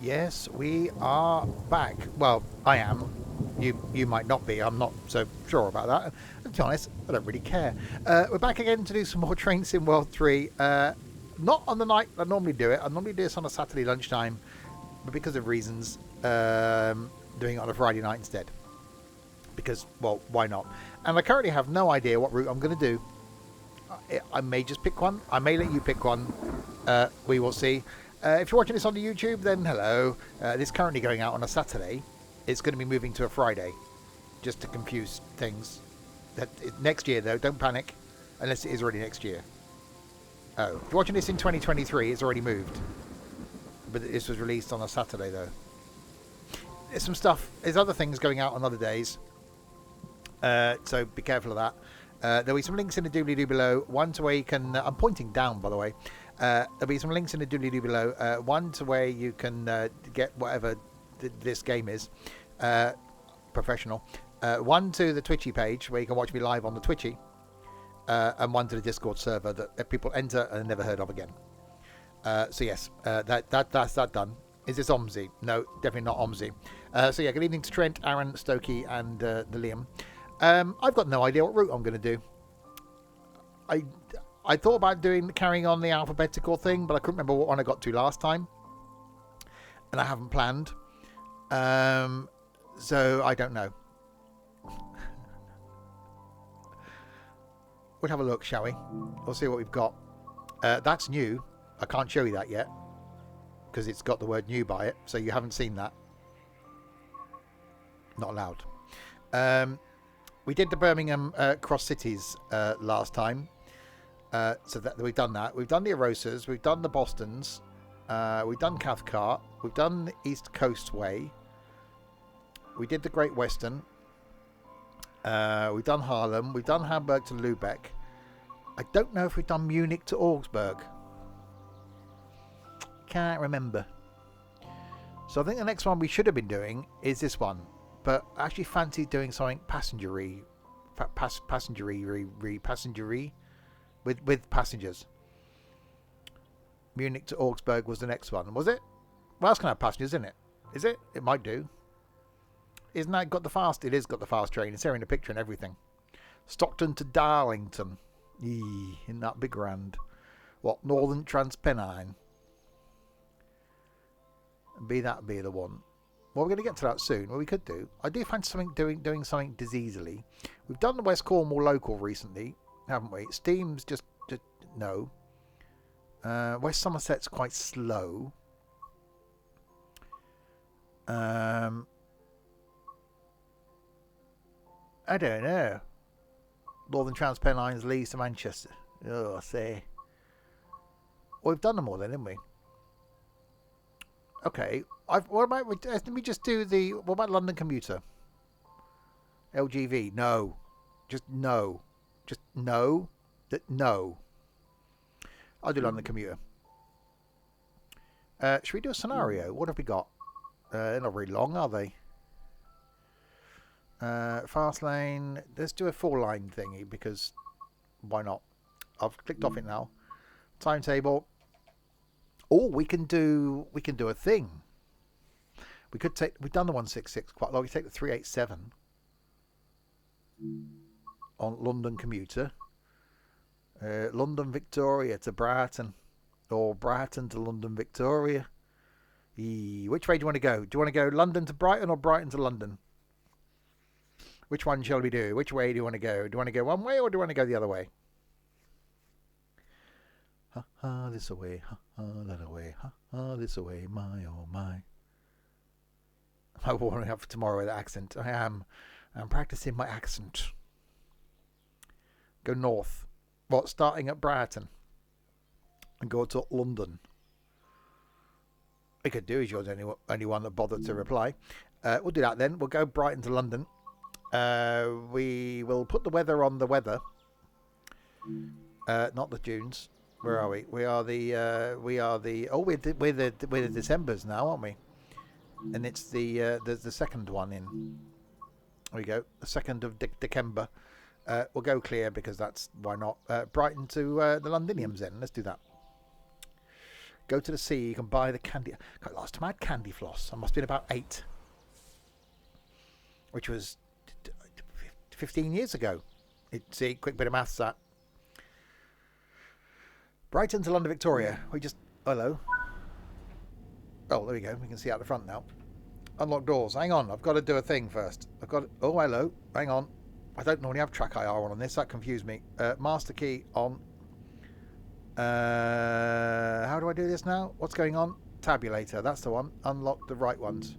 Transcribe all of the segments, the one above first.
Yes, we are back. Well, I am. You might not be. I'm not so sure about that. And to be honest, I don't really care. We're back again to do some more Train Sim World 3. Not on the night I normally do it. I normally do this on a Saturday lunchtime, but because of reasons, doing it on a Friday night instead. Because, well, why not? And I currently have no idea what route I'm going to do. I may just pick one. I may let you pick one. We will see. If you're watching this on the YouTube, then hello. This is currently going out on a Saturday. It's going to be moving to a Friday, just to confuse things. Next year, though, don't panic, unless it is already next year. Oh, if you're watching this in 2023, it's already moved. But this was released on a Saturday, though. There's some stuff. There's other things going out on other days. So be careful of that. There'll be some links in the doobly-doo below. One to where you can... I'm pointing down, by the way. There'll be some links in the doobly-doo below. One to where you can get whatever this game is. Professional. One to the Twitchy page, where you can watch me live on the Twitchy. And one to the Discord server that people enter and never heard of again. So yes, that's that done. Is this OMSI? No, definitely not OMSI. So yeah, good evening to Trent, Aaron, Stokey, and the Liam. I've got no idea what route I'm going to do. I thought about carrying on the alphabetical thing, but I couldn't remember what one I got to last time, and I haven't planned. So I don't know. We'll have a look, shall we? We'll see what we've got. That's new. I can't show you that yet because it's got the word new by it, so you haven't seen that. Not allowed. We did the Birmingham Cross Cities last time, so that we've done that. We've done the Erosas, we've done the Bostons, we've done Cathcart, we've done the East Coast Way, we did the Great Western, we've done Harlem, we've done Hamburg to Lubeck. I don't know if we've done Munich to Augsburg. Can't remember. So I think the next one we should have been doing is this one. But I actually fancy doing something passengery with passengers. Munich to Augsburg was the next one, was it? Well, that's going to have passengers, isn't it? Is it? It might do. Isn't that got the fast? It is got the fast train. It's there in the picture and everything. Stockton to Darlington. Isn't that big grand? What, Northern Transpennine? Be the one. Well, we're going to get to that soon. Well, we could do. I do fancy doing something diseasily. We've done the West Cornwall local recently, haven't we? Steam's just no. West Somerset's quite slow. I don't know. Northern Transpennine's Leeds to Manchester. Oh, I say. Well, we've done them all then, haven't we? Okay. What about? Let me just do the. What about London Commuter? LGV? No. Just no. Just no. No. I'll do London Commuter. Should we do a scenario? What have we got? They're not very long, are they? Fast lane. Let's do a 4-line thingy because why not? I've clicked off it now. Timetable. Oh, we can do a thing. We've done the 166 quite long. We take the 387 on London Commuter. London Victoria to Brighton, or Brighton to London Victoria. Which way do you want to go? Do you want to go London to Brighton or Brighton to London? Which one shall we do? Which way do you want to go? Do you want to go one way or do you want to go the other way? Ha ha, this away, ha ha, that away, ha ha, this away, my oh my. I'm warming up for tomorrow with accent. I'm practicing my accent. Go north. What, starting at Brighton and go to London. We could do is yours only one that bothered to reply. We'll do that then. We'll go Brighton to London. We will put the weather on the weather. Not the Junes. Where are we? We're the Decembers now, aren't we? And it's the second one in. There we go. The 2nd of December. We'll go clear because that's why not. Brighton to the Londiniums then. Let's do that. Go to the sea. You can buy the candy. God, last time I had candy floss, I must have been about 8, which was 15 years ago. See, quick bit of maths that. Brighton to London Victoria. We just... Hello. Oh, there we go. We can see out the front now. Unlock doors. Hang on. I've got to do a thing first. I've got... Oh, hello. Hang on. I don't normally have track IR on this. That confused me. Master key on. How do I do this now? What's going on? Tabulator. That's the one. Unlock the right ones.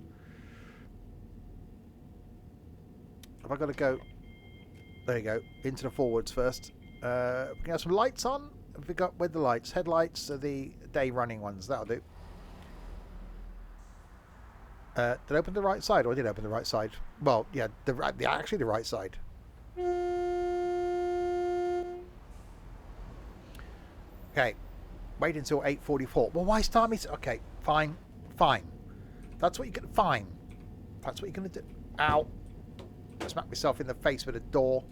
Have I got to go... There you go. Into the forwards first. We can have some lights on. Have we got with the lights? Headlights are the day running ones. That'll do. Did I open the right side, or did I open the right side? Well, yeah, actually the right side. Okay. Wait until 8:44. Well, why start me? Okay, fine. Fine. That's what you're going to... Fine. That's what you're going to do. Ow. I smacked myself in the face with a door.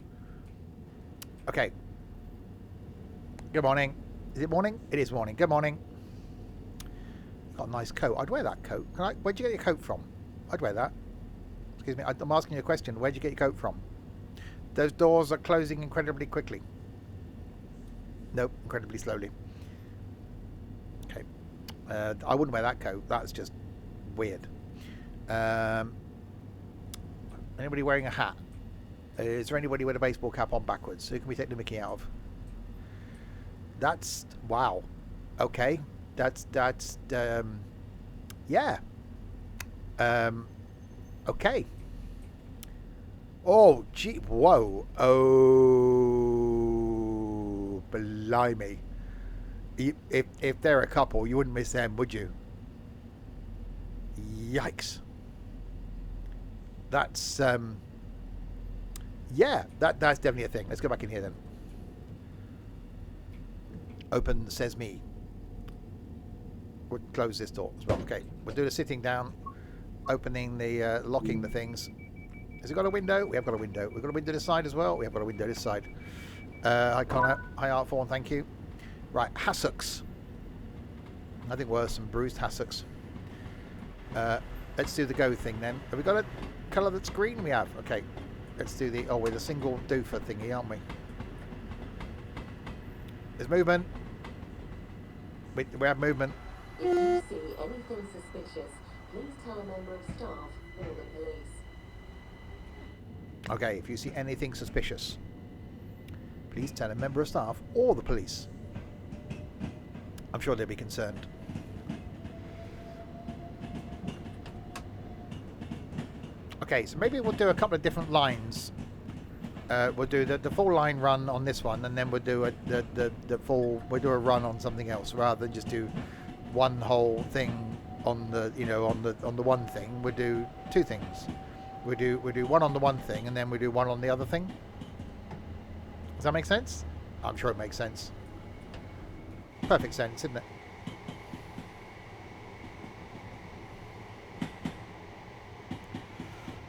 Okay. Good morning. Is it morning? It is morning. Good morning. Got a nice coat. I'd wear that coat. Where'd you get your coat from? I'd wear that. Excuse me. I'm asking you a question. Where'd you get your coat from? Those doors are closing incredibly quickly. Nope. Incredibly slowly. Okay. I wouldn't wear that coat. That's just weird. Anybody wearing a hat? Is there anybody with a baseball cap on backwards? Who can we take the mickey out of? That's... Wow. Okay. That's yeah. Okay. Oh, gee, whoa. Oh, blimey. If they're a couple, you wouldn't miss them, would you? Yikes. That's, yeah, that's definitely a thing. Let's go back in here then. Open, says me. We'll close this door as well. Okay, we'll do the sitting down, opening the, locking the things. Has it got a window? We have got a window. We've got a window this side as well. We have got a window this side. Hi Connor. Hi Art4, thank you. Right, hassocks. Nothing worse than bruised hassocks. Let's do the go thing then. Have we got a colour that's green? We have. Okay. Let's do the... Oh, we're the single doofer thingy, aren't we? There's movement. We have movement. If you see anything suspicious, please tell a member of staff or the police. Okay, if you see anything suspicious, please tell a member of staff or the police. I'm sure they'll be concerned. Okay, so maybe we'll do a couple of different lines. We'll do the full line run on this one, and then we'll do we'll do a run on something else, rather than just do one whole thing on the on the one thing. We'll do two things. We'll do one on the one thing, and then we do one on the other thing. Does that make sense? I'm sure it makes sense. Perfect sense, isn't it?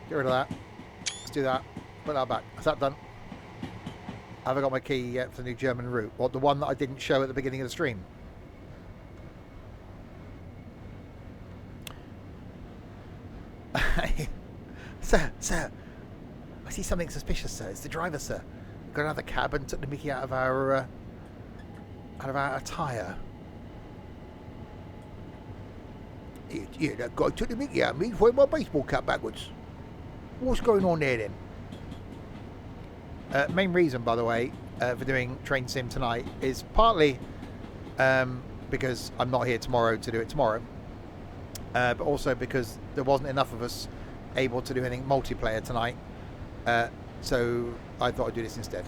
Get rid of that. Let's do that. Put that back. Is that done? Have I got my key yet for the new German route? What, the one that I didn't show at the beginning of the stream? Sir. I see something suspicious, sir. It's the driver, sir. Got another cab and took the mickey out of our attire. Yeah, that guy took the mickey out of me for my baseball cap backwards. What's going on there then? Main reason, by the way, for doing Train Sim tonight is partly because I'm not here tomorrow to do it tomorrow, but also because there wasn't enough of us able to do anything multiplayer tonight, so I thought I'd do this instead.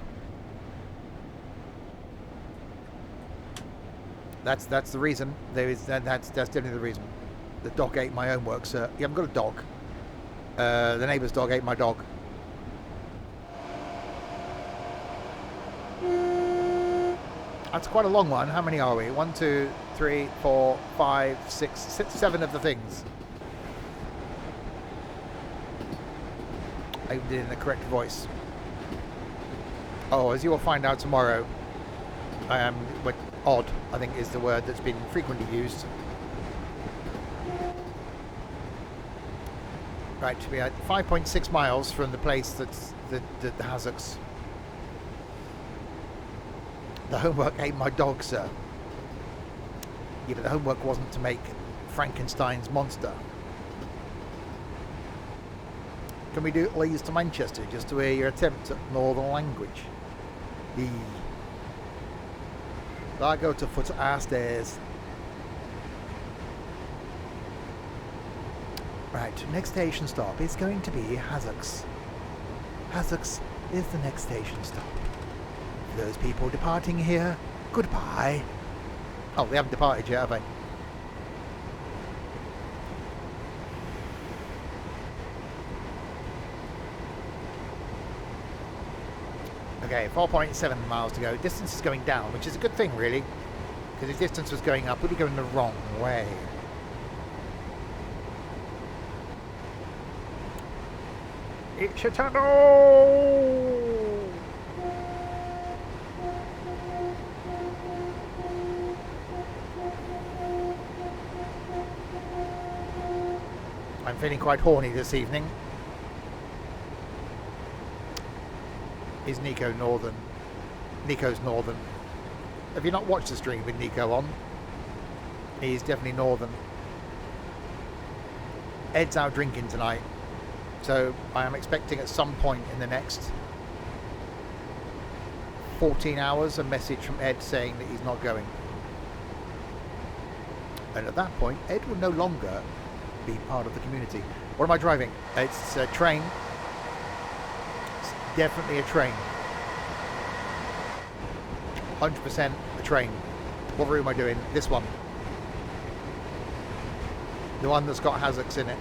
That's the reason. That's definitely the reason. The dog ate my homework, sir. You haven't got a dog. The neighbour's dog ate my dog. That's quite a long one. How many are we? 1, 2, 3, 4, 5, 6, 7 of the things. I did it in the correct voice. Oh, as you will find out tomorrow, I am odd, I think, is the word that's been frequently used. Right, to be at 5.6 miles from the place that's the Hazzocks. The homework ate my dog, sir. Yeah, but the homework wasn't to make Frankenstein's monster. Can we do it Leeds to Manchester just to hear your attempt at northern language? I go to foot our stairs. Right, next station stop is going to be Hazzocks. Hazzocks is the next station stop. For those people departing here, goodbye. Oh, they haven't departed yet, have they? Okay, 4.7 miles to go. Distance is going down, which is a good thing, really. Because if distance was going up, we'd be going the wrong way. It's a tunnel! I'm feeling quite horny this evening. Is Nico northern? Nico's northern. Have you not watched the stream with Nico on? He's definitely northern. Ed's out drinking tonight, so I am expecting at some point in the next 14 hours a message from Ed saying that he's not going. And at that point, Ed will no longer be part of the community. What am I driving? It's a train. It's definitely a train. 100% a train. What route am I doing? This one. The one that's got Hazzocks in it.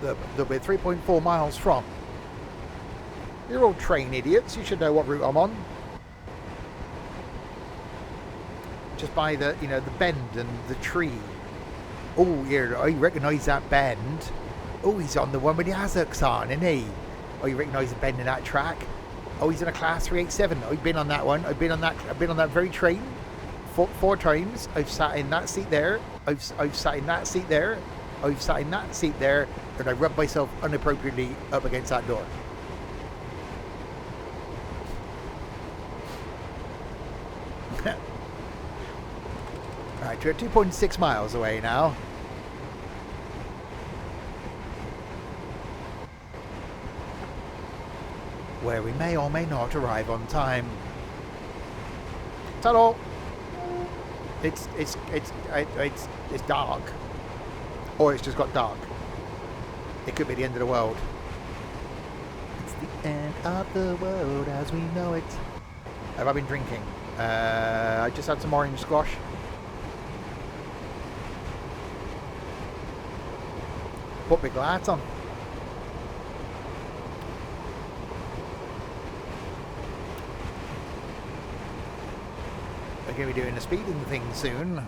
That we're 3.4 miles from. You're all train idiots. You should know what route I'm on. Just by the, you know, the bend and the tree. Oh, yeah, I recognise that bend. Oh, he's on the one with the Hazzocks on, isn't he? Oh, you recognise the bend in that track? Oh, he's in a class 387. I've been on that one. I've been on that very train four times. I've sat in that seat there. I've sat in that seat there. I've sat in that seat there, and I rubbed myself inappropriately up against that door. Right, we're 2.6 miles away now. Where we may or may not arrive on time. Ta-da! It's dark, or it's just got dark. It could be the end of the world. It's the end of the world as we know it. Have I been drinking? I just had some orange squash. Put big lights on. We're going to be doing a speeding thing soon.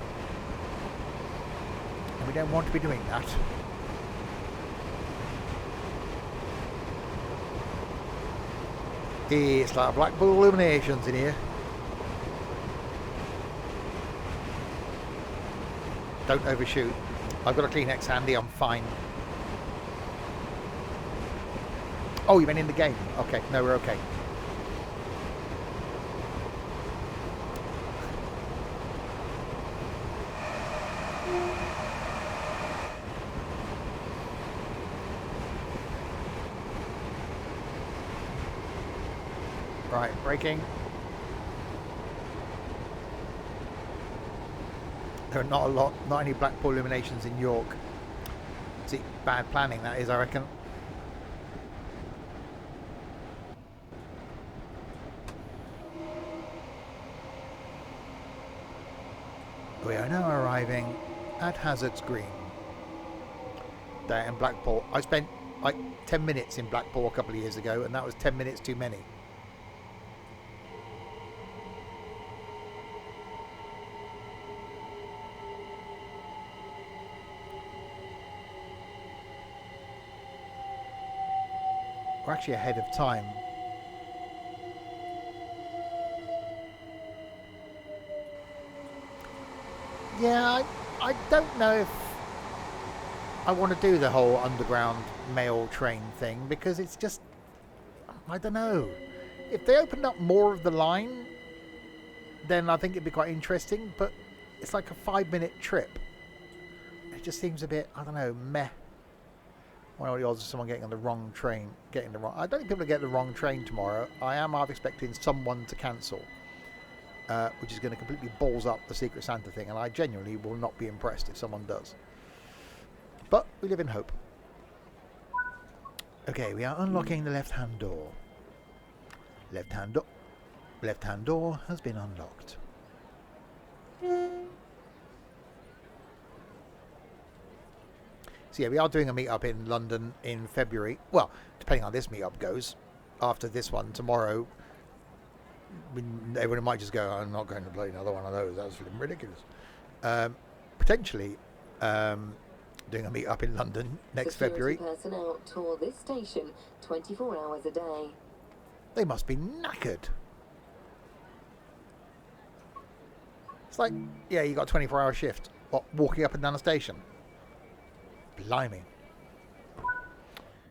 And we don't want to be doing that. It's like Blackpool Illuminations in here. Don't overshoot. I've got a Kleenex handy, I'm fine. Oh, you meant in the game? Okay, no, we're okay. Right, braking. There are not any Blackpool Illuminations in York. See, bad planning that is, I reckon. We are now arriving at Hazzocks Green. There in Blackpool. I spent like 10 minutes in Blackpool a couple of years ago, and that was 10 minutes too many. We're actually ahead of time. Yeah, I don't know if I want to do the whole underground mail train thing, because it's just, I don't know. If they opened up more of the line, then I think it'd be quite interesting, but it's like a 5-minute trip. It just seems a bit, I don't know, meh. What are the odds of someone getting on the wrong train? I don't think people will get the wrong train tomorrow. I am half expecting someone to cancel, which is going to completely balls up the Secret Santa thing, and I genuinely will not be impressed if someone does. But we live in hope. Okay, we are unlocking the left-hand door. Left-hand door has been unlocked. So yeah, we are doing a meet-up in London in February. Well, depending on how this meet-up goes. After this one, tomorrow, everyone might just go, I'm not going to play another one of those. That's ridiculous. Potentially doing a meet-up in London next February. Personnel tour this station 24 hours a day. They must be knackered. It's like, yeah, you got a 24-hour shift. What, walking up and down the station? Blimey.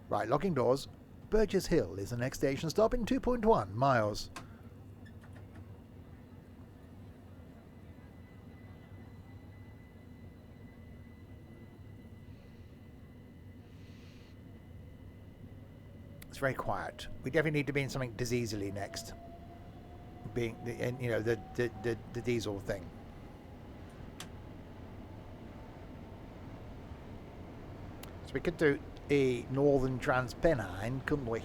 Right, locking doors. Burgess Hill is the next station stop in 2.1 miles. It's very quiet. We definitely need to be in something diseasely next. Being the diesel thing. So we could do a northern Transpennine, couldn't we?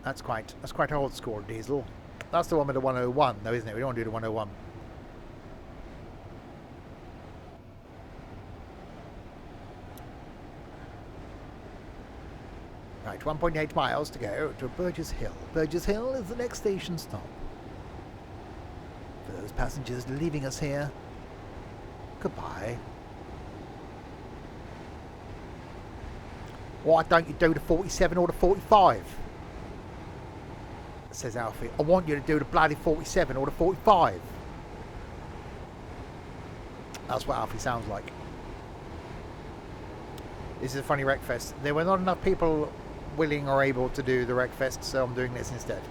That's quite old school diesel. That's the one with the 101 though, isn't it? We don't want to do the 101. Right, 1.8 miles to go to Burgess Hill. Burgess Hill is the next station stop. For those passengers leaving us here, goodbye. Why don't you do the 47 or the 45? Says Alfie. I want you to do the bloody 47 or the 45. That's what Alfie sounds like. This is a funny Wreckfest. There were not enough people willing or able to do the Wreckfest, so I'm doing this instead.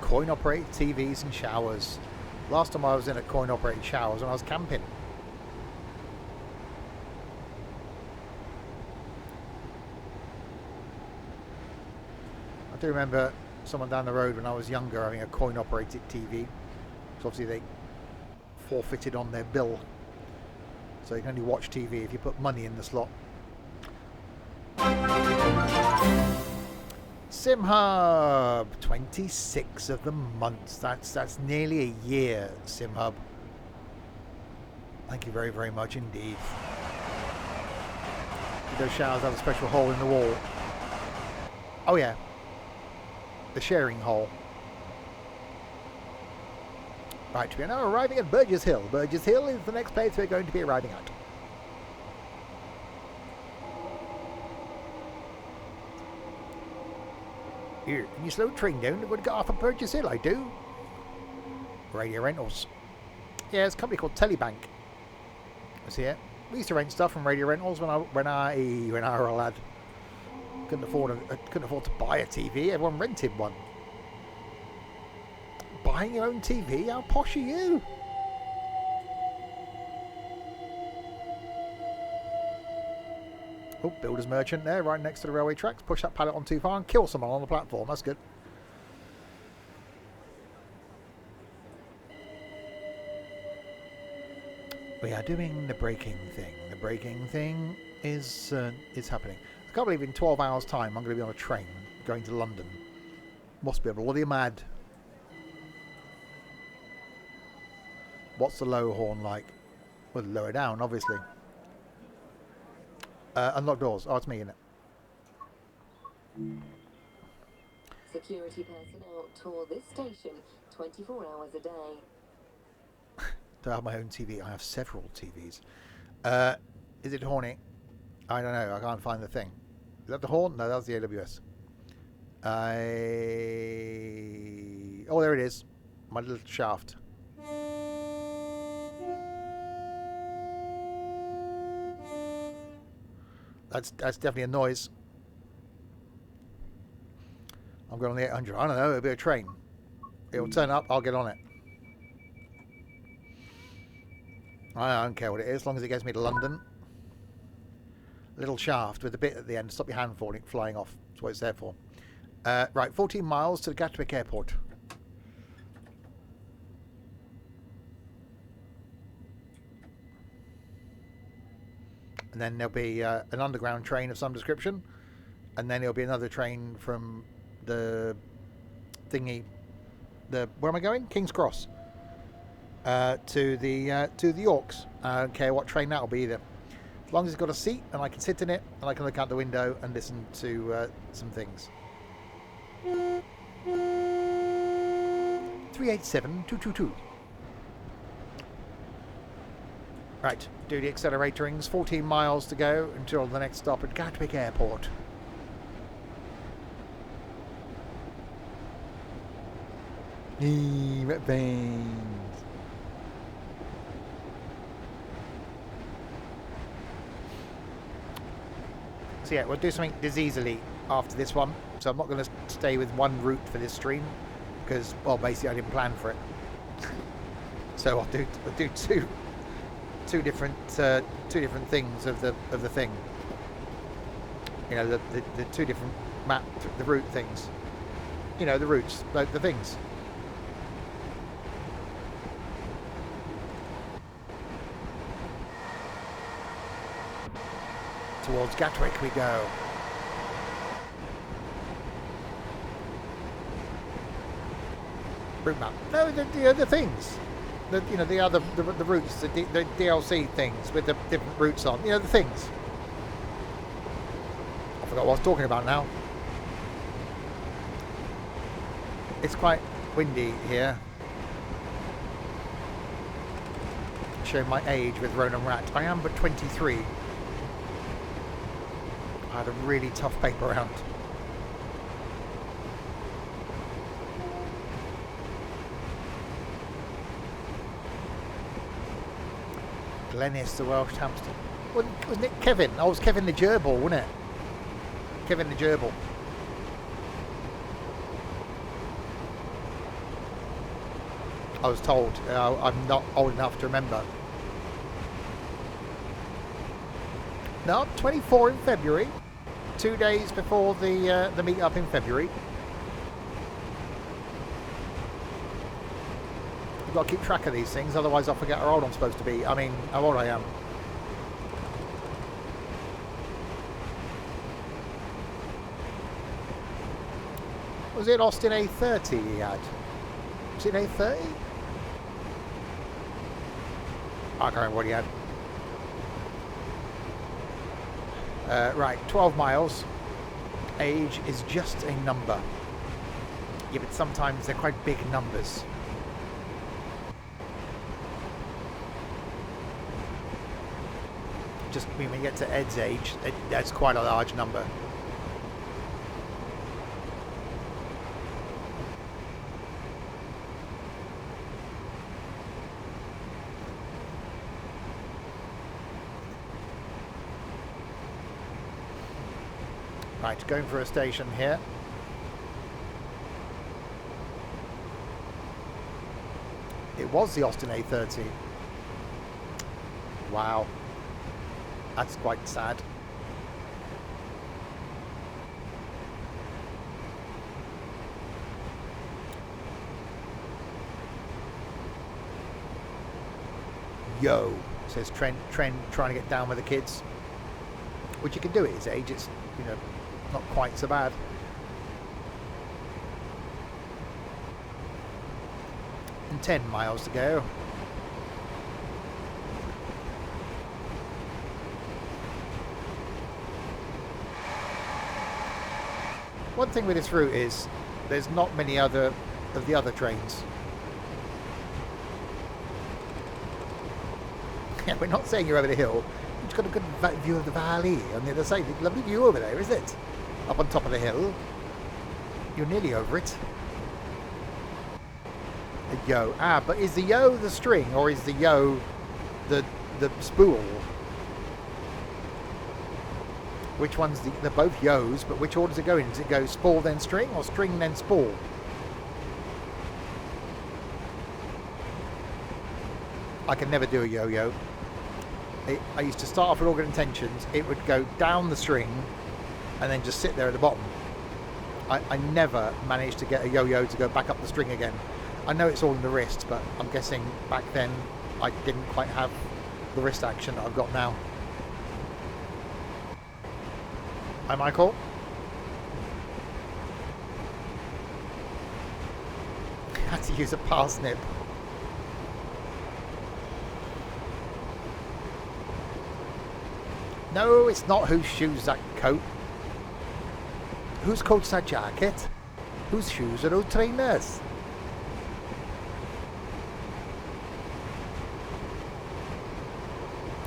Coin-operated TVs and showers. Last time I was in a coin-operated shower was when I was camping. I do remember someone down the road when I was younger having a coin-operated TV. So obviously they forfeited on their bill. So you can only watch TV if you put money in the slot. SimHub, 26 of the month. That's nearly a year, SimHub. Thank you very, very much indeed. Do those showers have a special hole in the wall? Oh yeah, the sharing hole. Right, we are now arriving at Burgess Hill. Burgess Hill is the next place we're going to be arriving at. Here, can you slow the train down? I'm going to get off at Burgess Hill, I do. Radio Rentals. Yeah, it's a company called Telebank. See it? We used to rent stuff from Radio Rentals when I was a lad. Couldn't afford to buy a TV. Everyone rented one. Buying your own TV? How posh are you? Oh, builder's merchant there, right next to the railway tracks. Push that pallet on too far and kill someone on the platform. That's good. We are doing the braking thing. The braking thing is happening. I can't believe in 12 hours' time I'm going to be on a train going to London. Must be bloody mad. What's the low horn like? Well, lower down, obviously. Unlock doors. Oh, it's me, isn't it? Security personnel tour this station 24 hours a day. Do I have my own TV? I have several TVs. Is it horny? I don't know. I can't find the thing. Is that the horn? No, that was the AWS. Oh, there it is. My little shaft. That's definitely a noise. I'm going on the 800. I don't know. It'll be a train. It'll turn up. I'll get on it. I don't care what it is, as long as it gets me to London. Little shaft with a bit at the end to stop your hand flying off. That's what it's there for. Right, 14 miles to the Gatwick airport. And then there'll be an underground train of some description. And then there'll be another train from the thingy. Where am I going? King's Cross. To the Yorks. I don't care what train that'll be either. As long as it's got a seat and I can sit in it and I can look out the window and listen to some things. 387222. Right, do the acceleratorings. 14 miles to go until the next stop at Gatwick Airport. Red veins. So yeah, we'll do something diseasily after this one. So I'm not going to stay with one route for this stream because, well, basically I didn't plan for it. So I'll do two different things of the thing. You know, the two different the route things. You know, the routes, the things. Towards Gatwick we go. Route map. No, the things. The routes, the DLC things with the different routes on. You know, the things. I forgot what I was talking about now. It's quite windy here. Showing my age with Ronan Rat. I am but 23. I had a really tough paper round. Glennis, the Welsh hamster. Wasn't it Kevin? Oh, it was Kevin the Gerbil, wasn't it? Kevin the Gerbil. I was told. I'm not old enough to remember. No, 24 in February. 2 days before the meet-up in February. You've got to keep track of these things, otherwise I'll forget how old I'm supposed to be. I mean, how old I am. Was it Austin A30 he had? Was it A30? I can't remember what he had. Right, 12 miles. Age is just a number. Yeah, but sometimes they're quite big numbers. Just when you get to Ed's age, that's quite a large number. Right, going for a station here. It was the Austin A30. Wow. That's quite sad. Yo, says Trent trying to get down with the kids. Which you can do at his age, it's, you know, not quite so bad. And 10 miles to go. One thing with this route is There's not many other of the other trains. Yeah, we're not saying you're over the hill. You've got a good view of the valley on the other side. Lovely view over there, isn't it? Up on top of the hill. You're nearly over it. A yo. Ah, but is the yo the string or is the yo the spool? Which one's they're both yos, but which order does it go in? Does it go spool then string or string then spool? I can never do a yo-yo. I used to start off with all good intentions. It would go down the string and then just sit there at the bottom. I never managed to get a yo-yo to go back up the string again. I know it's all in the wrist, but I'm guessing back then I didn't quite have the wrist action that I've got now. Hi, Michael. Had to use a parsnip. No, it's not whose shoes that coat. Whose coat's that jacket? Whose shoes are those trainers?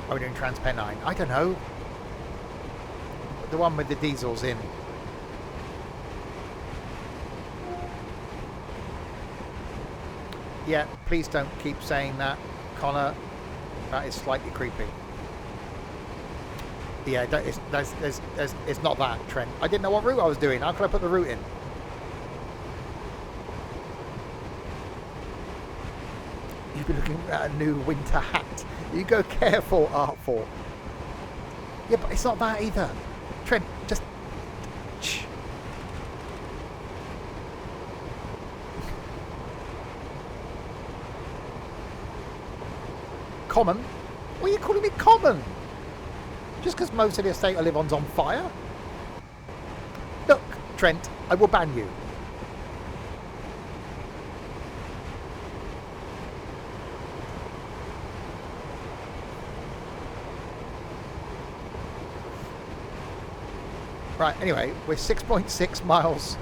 Are we doing Transpennine? I don't know. The one with the diesels in. Yeah, please don't keep saying that, Connor. That is slightly creepy. Yeah, it's not that, Trent. I didn't know what route I was doing. How could I put the route in? You've been looking at a new winter hat. You go careful, Artful. Yeah, but it's not that either. Trent, just... Shh. Common? What are you calling me common? Just because most of the estate I live on's on fire? Look, Trent, I will ban you. Right, anyway, we're 6.6 miles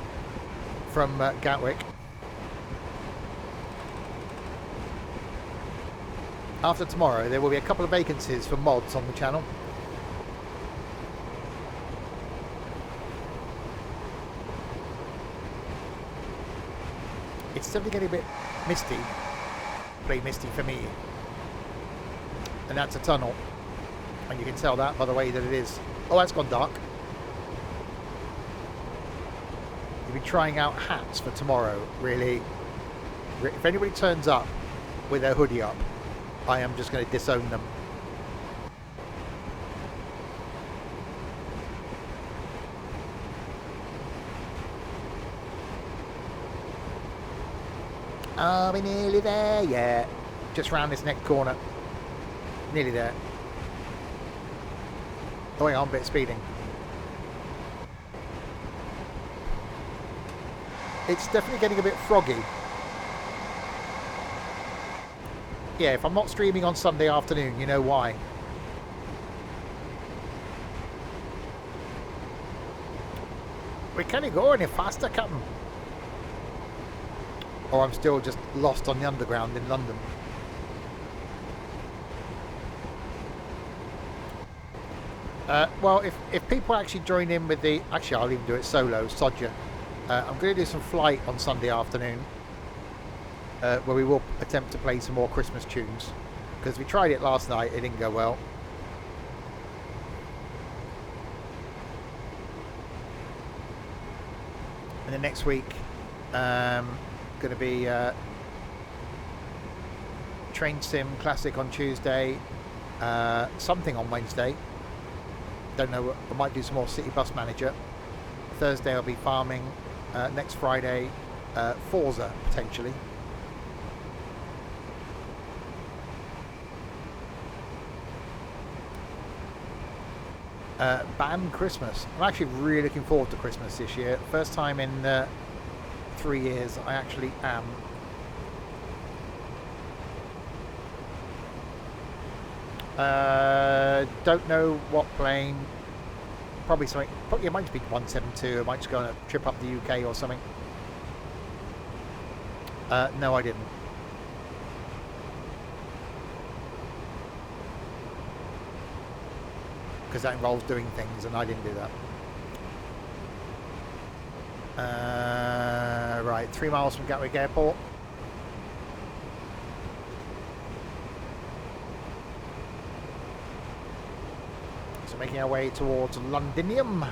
from Gatwick. After tomorrow, there will be a couple of vacancies for mods on the channel. It's definitely getting a bit misty. Pretty misty for me. And that's a tunnel. And you can tell that by the way that it is. Oh, that's gone dark. You'll be trying out hats for tomorrow, really. If anybody turns up with their hoodie up, I am just going to disown them. Are we nearly there? Yeah. Just round this next corner. Nearly there. Oh, hang on, bit of speeding. It's definitely getting a bit froggy. Yeah, if I'm not streaming on Sunday afternoon, you know why. We can't go any faster, Captain. Or I'm still just lost on the underground in London. Well, if people actually join in with the... Actually, I'll even do it solo, sod ya. I'm going to do some Flight on Sunday afternoon. Where we will attempt to play some more Christmas tunes. Because we tried it last night, it didn't go well. And then next week... going to be Train Sim Classic on Tuesday, something on Wednesday, don't know, I might do some more City Bus Manager. Thursday I'll be farming, next Friday Forza potentially. Ban Christmas. I'm actually really looking forward to Christmas this year. First time in 3 years I actually am. Don't know what plane. Probably something. Probably it might just be 172. I might just go on a trip up the UK or something. No, I didn't. Because that involves doing things, and I didn't do that. Right, 3 miles from Gatwick Airport. So making our way towards Londinium.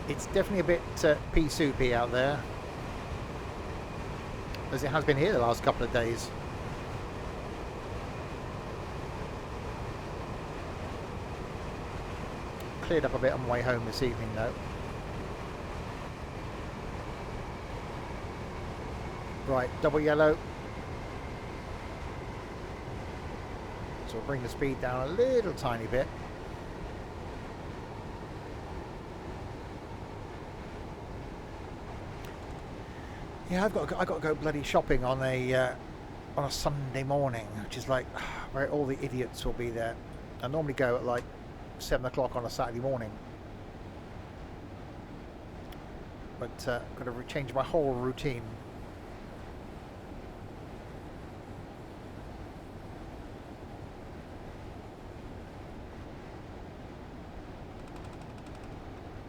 It's definitely a bit pea soupy out there, as it has been here the last couple of days. Cleared up a bit on my way home this evening though. Right, double yellow. So we'll bring the speed down a little tiny bit. Yeah, I've got to go bloody shopping on a Sunday morning, which is like where all the idiots will be there. I normally go at like 7 o'clock on a Saturday morning, but got to change my whole routine.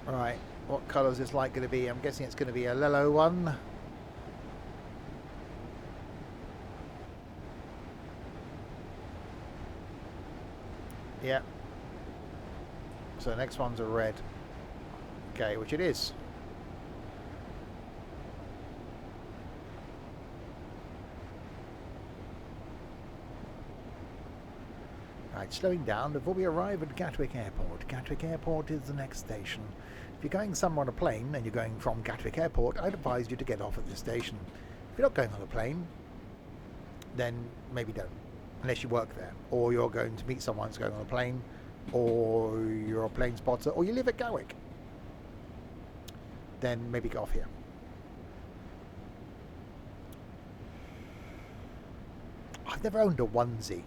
Right, what colour is this light going to be? I'm guessing it's going to be a yellow one. Yeah. So the next one's a red. Okay, which it is. Right, slowing down before we arrive at Gatwick Airport. Gatwick Airport is the next station. If you're going somewhere on a plane and you're going from Gatwick Airport, I'd advise you to get off at this station. If you're not going on a plane, then maybe don't. Unless you work there, or you're going to meet someone who's going on a plane, or you're a plane spotter, or you live at Gatwick, then maybe get off here. I've never owned a onesie.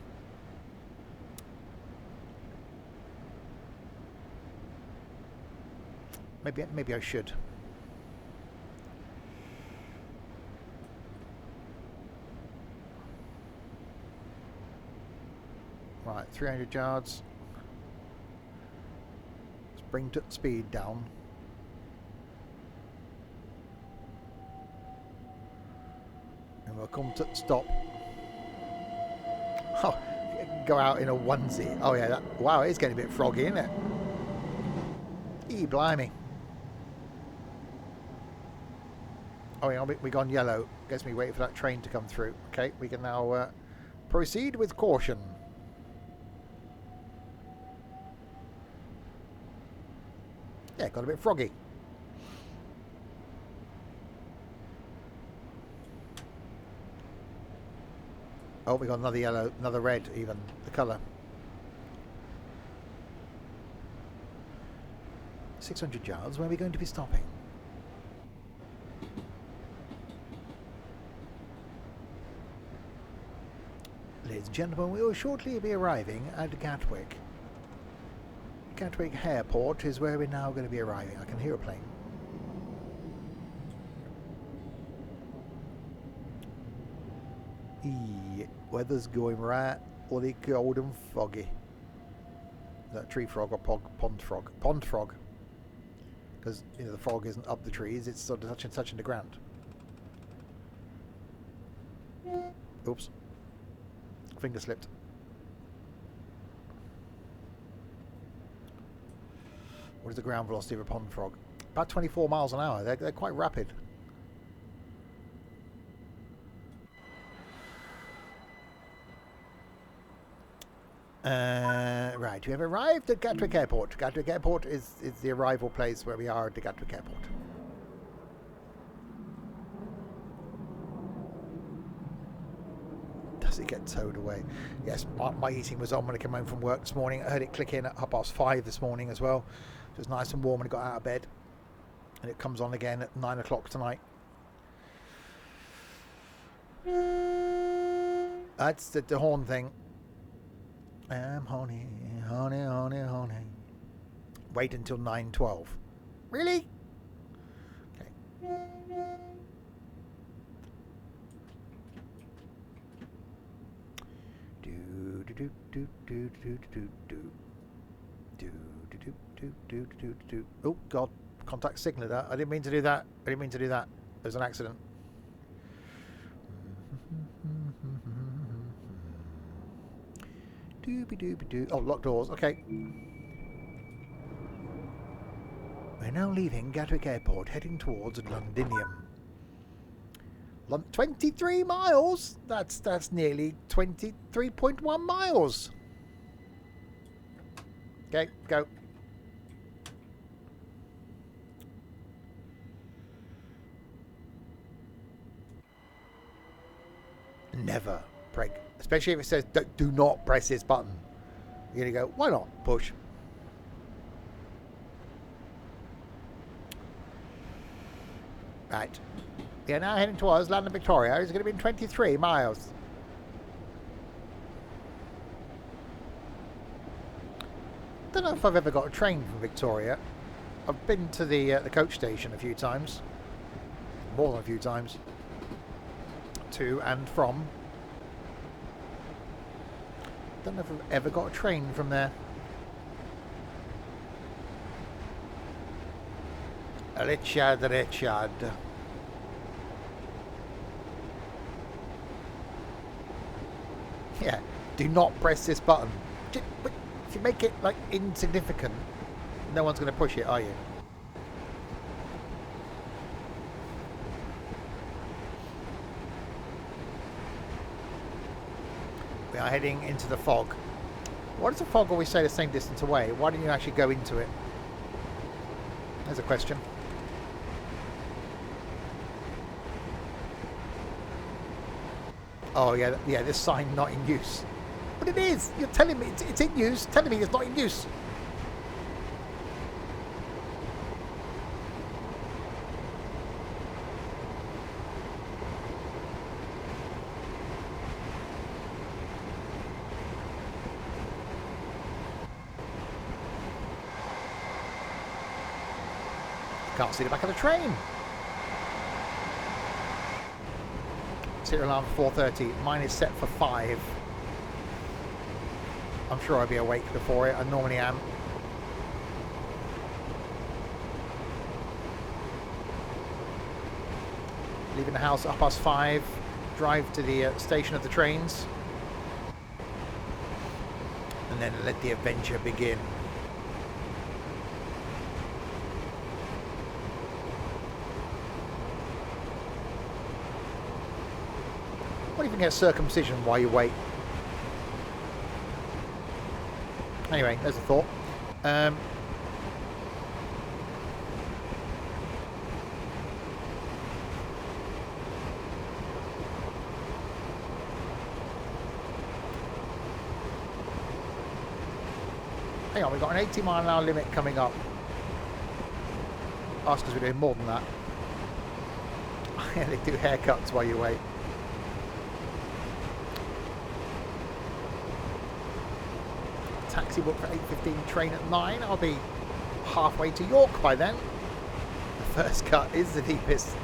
Maybe I should. Right, 300 yards. Let's bring speed down. And we'll come to stop. Oh, go out in a onesie. Oh yeah, wow, it's getting a bit froggy, isn't it? Blimey. Oh yeah, we've gone yellow. Guess me waiting for that train to come through. Okay, we can now proceed with caution. Yeah, got a bit froggy. Oh, we got another yellow, another red even, the colour. 600 yards, where are we going to be stopping? Ladies and gentlemen, we will shortly be arriving at Gatwick. Gatwick Airport is where we're now going to be arriving. I can hear a plane. Weather's going right, bloody cold and foggy. Is that tree frog or pond frog? Pond frog. Because you know the frog isn't up the trees; it's sort of touching the ground. Oops, finger slipped. What is the ground velocity of a pond frog? About 24 miles an hour. They're quite rapid. Right, we have arrived at Gatwick Airport. Gatwick Airport is the arrival place where we are at the Gatwick Airport. Does it get towed away? Yes, my heating was on when I came home from work this morning. I heard it click in at 5:30 this morning as well. It was nice and warm when I got out of bed. And it comes on again at 9 o'clock tonight. That's the horn thing. I'm honey, honey, honey, honey. Wait until 9:12. Really? Okay. Oh God! Contact signal. That I didn't mean to do that. I didn't mean to do that. It was an accident. Oh, locked doors. Okay. We're now leaving Gatwick Airport, heading towards Londinium. 23 miles? That's nearly 23.1 miles. Okay, go. Never brake. Especially if it says do not press this button. You're going to go, why not? Push. Right. We are now heading towards London Victoria. It's going to be 23 miles. Don't know if I've ever got a train from Victoria. I've been to the coach station a few times. More than a few times. To and from. Don't know if I've ever got a train from there. Richard. Yeah, do not press this button. But if you make it like insignificant, no one's going to push it, are you? We are heading into the fog. Why does the fog always say the same distance away? Why didn't you actually go into it? There's a question. Oh yeah, this sign not in use. But it is! You're telling me it's in use, telling me it's not in use. Can't see the back of the train. Serial alarm for 4:30. Mine is set for 5. I'm sure I'll be awake before it. I normally am. Leaving the house at 5:30. Drive to the station of the trains. And then let the adventure begin. What if you get circumcision while you wait? Anyway, there's a thought. Hang on, we've got an 80-mile-an-hour limit coming up. Ask us we're doing more than that. Yeah, they do haircuts while you wait. Taxi book for 8:15, train at 9. I'll be halfway to York by then. The first cut is the deepest.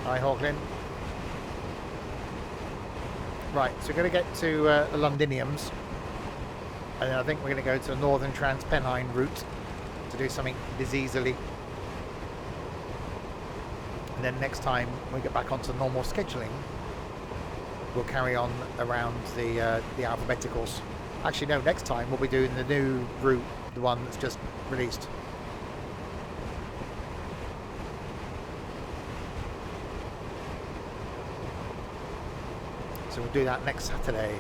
Hi, Hawklin. Right, so we're going to get to the Londiniums. And then I think we're going to go to the northern Transpennine route to do something diseasily. And then next time we get back onto normal scheduling, we'll carry on around the alphabeticals. Actually, no, next time we'll be doing the new route, the one that's just released. So we'll do that next Saturday.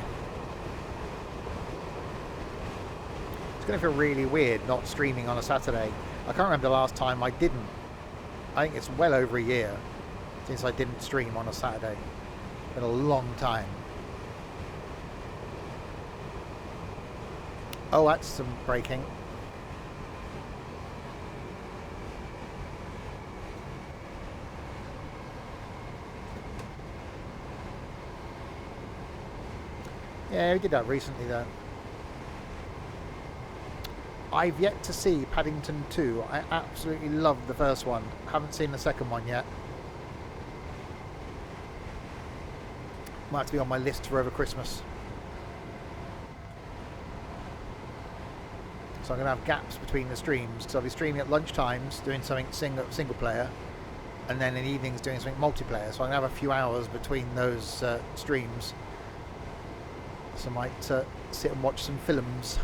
It's going to feel really weird not streaming on a Saturday. I can't remember the last time I didn't. I think it's well over a year since I didn't stream on a Saturday. It's been a long time. Oh, that's some braking. Yeah, we did that recently though. I've yet to see Paddington 2. I absolutely loved the first one. Haven't seen the second one yet. Might have to be on my list for over Christmas. So I'm going to have gaps between the streams, because I'll be streaming at lunchtimes doing something single player, and then in evenings doing something multiplayer. So I'm going to have a few hours between those streams. So I might sit and watch some films.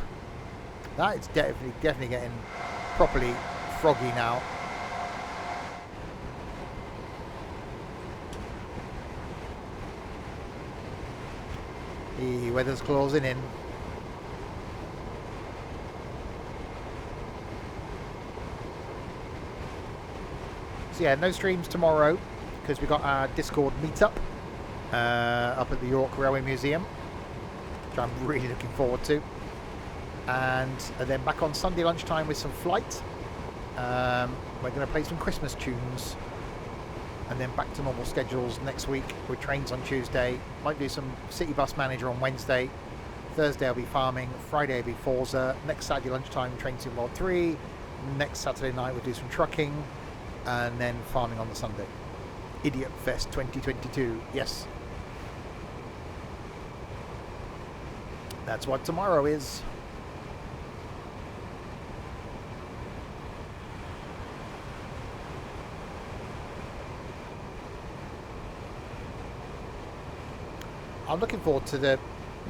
That is definitely getting properly froggy now. The weather's closing in. So yeah, no streams tomorrow because we got our Discord meetup up at the York Railway Museum, which I'm really looking forward to. And then back on Sunday lunchtime with some flight. We're going to play some Christmas tunes, and then back to normal schedules next week with trains on Tuesday. Might do some City Bus Manager on Wednesday. Thursday I'll be farming. Friday I'll be Forza. Next Saturday lunchtime, Train Sim World 3. Next Saturday night we'll do some trucking, and then farming on the Sunday. Idiot Fest 2022. Yes. That's what tomorrow is. I'm looking forward to the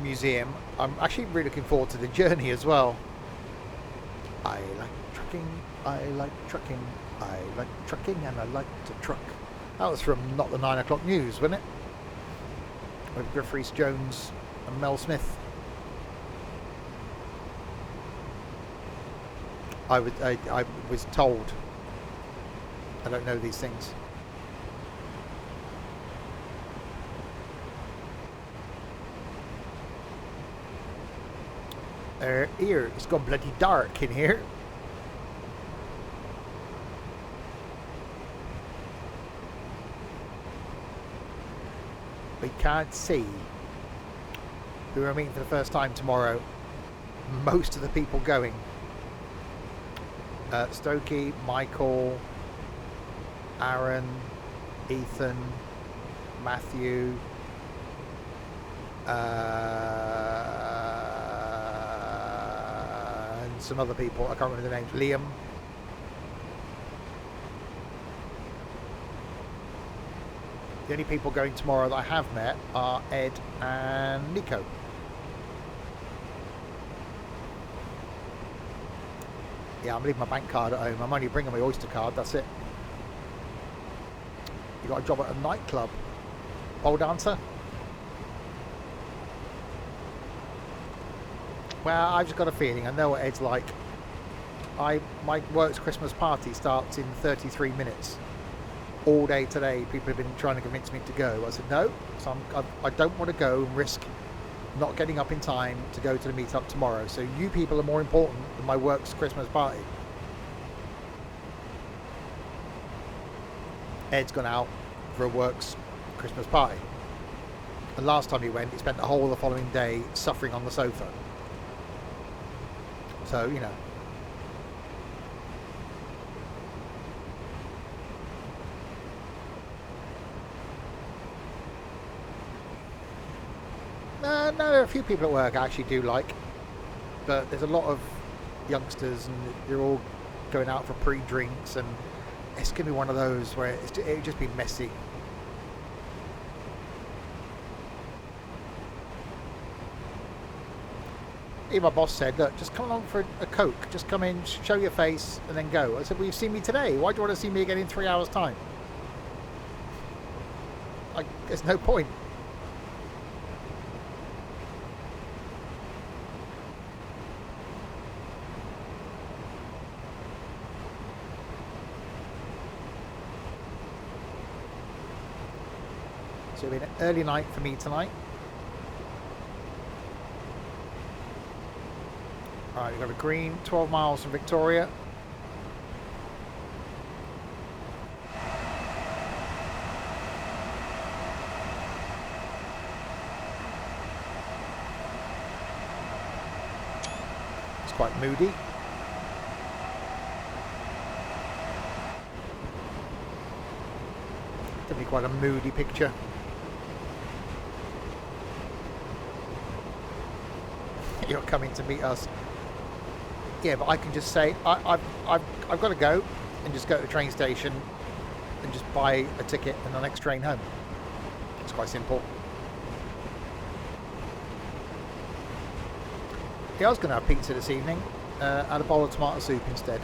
museum. I'm actually really looking forward to the journey as well. I like trucking, I like trucking, I like trucking, and I like to truck. That was from Not the 9 O'Clock News, wasn't it? With Griff Rhys-Jones and Mel Smith. I was told. I don't know these things. Here, it's gone bloody dark in here. We can't see who we're meeting for the first time tomorrow. Most of the people going. Stokey, Michael, Aaron, Ethan, Matthew, and some other people. I can't remember the names. Liam. The only people going tomorrow that I have met are Ed and Nico. Yeah, I'm leaving my bank card at home. I'm only bringing my Oyster card, that's it. You got a job at a nightclub. Pole dancer? Well, I've just got a feeling. I know what Ed's like. My work's Christmas party starts in 33 minutes. All day today, people have been trying to convince me to go. I said no, so I don't want to go and risk not getting up in time to go to the meetup tomorrow. So you people are more important than my work's Christmas party. Ed's gone out for a work's Christmas party. And last time he went, he spent the whole of the following day suffering on the sofa. So, you know. No, a few people at work I actually do like, but there's a lot of youngsters and they're all going out for pre-drinks, and it's going to be one of those where it'll just be messy. Even my boss said, look, just come along for a Coke, just come in, show your face and then go. I said, well, you've seen me today, why do you want to see me again in 3 hours time? There's no point. So it'll be an early night for me tonight. Alright, we've got a green, 12 miles from Victoria. It's quite moody. Definitely quite a moody picture. You're coming to meet us. Yeah, but I can just say I've got to go, and just go to the train station and just buy a ticket and the next train home. It's quite simple. Yeah, I was going to have pizza this evening. Had a bowl of tomato soup instead,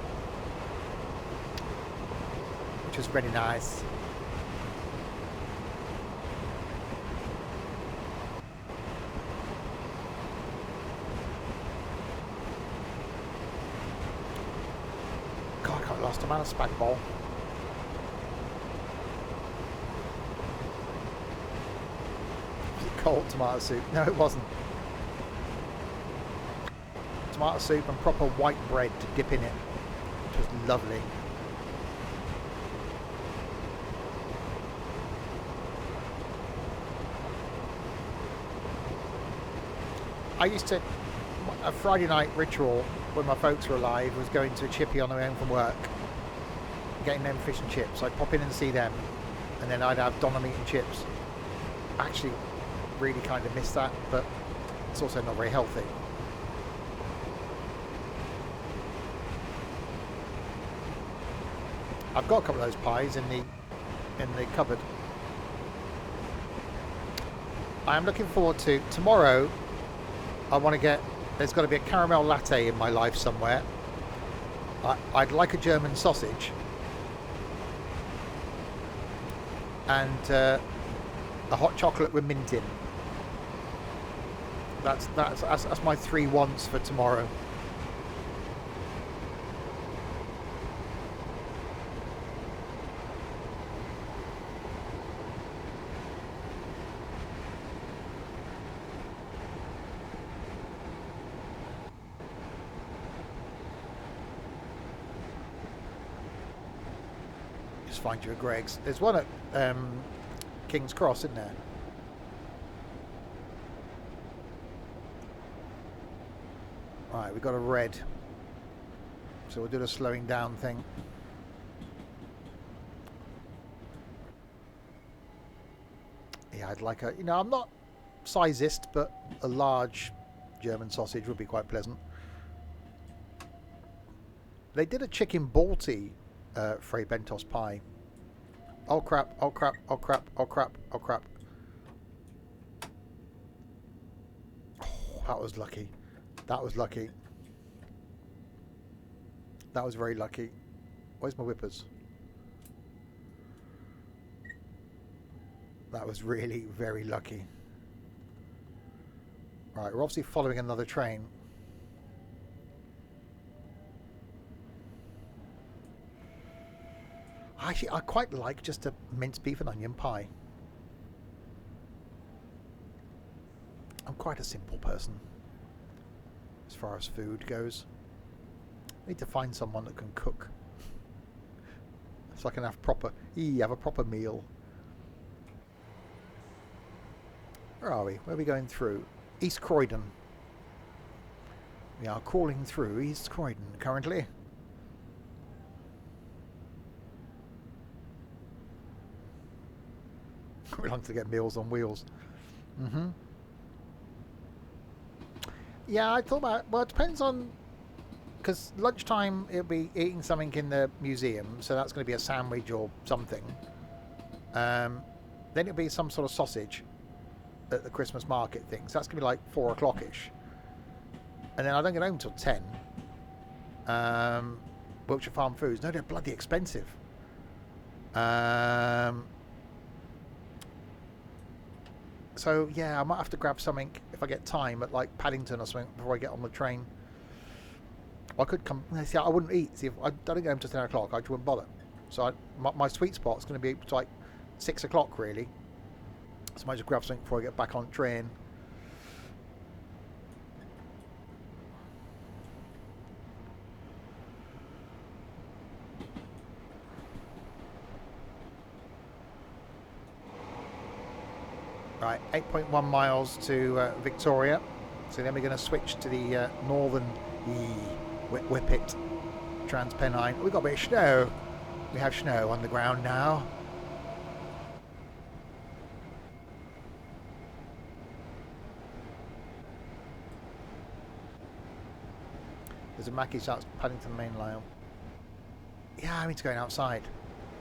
which was really nice. God, I got lost. I'm out of spag bowl. Was it cold tomato soup? No, it wasn't. Tomato soup and proper white bread to dip in it, which was lovely. I used to, a Friday night ritual when my folks were alive was going to a chippy on the way home from work, getting them fish and chips. I'd pop in and see them, and then I'd have doner meat and chips. I actually really kind of miss that, but it's also not very healthy. I've got a couple of those pies in the cupboard. I am looking forward to tomorrow. I want to get. There's got to be a caramel latte in my life somewhere. I'd like a German sausage and a hot chocolate with mint in. That's my 3 wants for tomorrow. Find you a Greg's. There's one at King's Cross, isn't there? Right, we've got a red, so we'll do the slowing down thing. Yeah, I'd like a, I'm not sizist, but a large German sausage would be quite pleasant. They did a chicken balti Frey Bentos pie. Oh crap, oh crap, oh crap, oh crap, oh crap. Oh, that was lucky. That was lucky. That was very lucky. Where's my whippers? That was really very lucky. Right, we're obviously following another train. Actually, I quite like just a minced beef and onion pie. I'm quite a simple person as far as food goes. I need to find someone that can cook, so I can have have a proper meal. Where are we? Where are we going through? East Croydon. We are crawling through East Croydon currently. We like to get meals on wheels. Yeah, I thought about. Well, it depends on, because lunchtime it'll be eating something in the museum, so that's going to be a sandwich or something. Then it'll be some sort of sausage at the Christmas market thing. So that's going to be like 4 o'clock-ish, and then I don't get home till 10. Wiltshire Farm Foods. No, they're bloody expensive. So yeah, I might have to grab something if I get time at like Paddington or something before I get on the train. I could come. See, I wouldn't eat. See, if I don't get home till 10 o'clock, I just wouldn't bother. So my sweet spot's going to be like 6 o'clock really. So I might just grab something before I get back on the train. Right, 8.1 miles to Victoria. So then we're going to switch to the northern Whippet Transpennine. We've got a bit of snow. We have snow on the ground now. There's a Mackey's out Paddington Main Line. Yeah, I need to go outside.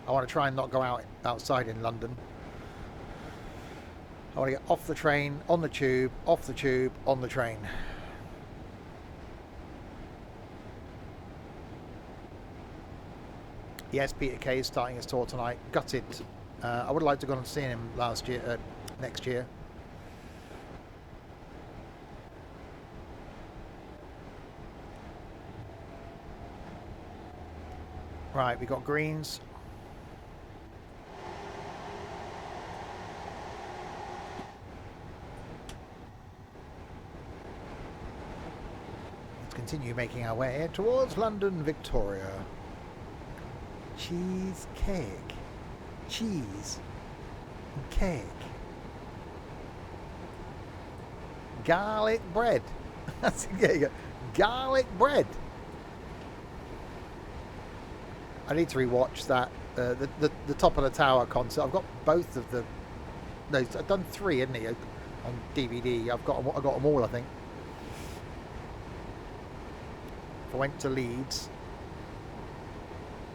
I want to try and not go outside in London. I want to get off the train, on the tube, off the tube, on the train. Yes, Peter Kay is starting his tour tonight. Gutted. I would like to go and see him next year. Right, we got greens. Let's continue making our way towards London, Victoria. Cheesecake. Cheese. And cake. Garlic bread. There you go. Garlic bread. I need to rewatch that the Top of the Tower concert. I've got both of the. No, I've done 3, hadn't he, on DVD. I got them all, I think. If I went to Leeds,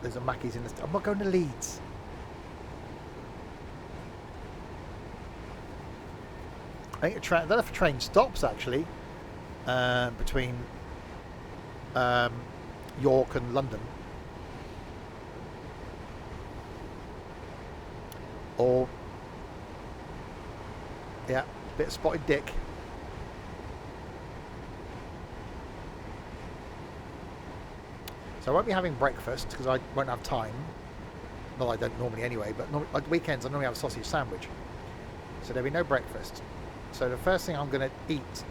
there's a Mackey's in the. I'm not going to Leeds. I think I don't know if a train stops actually between York and London. Or yeah, bit of spotted dick. So I won't be having breakfast because I won't have time. Not that I don't normally anyway, but at weekends I normally have a sausage sandwich. So there'll be no breakfast. So the first thing I'm going to eat,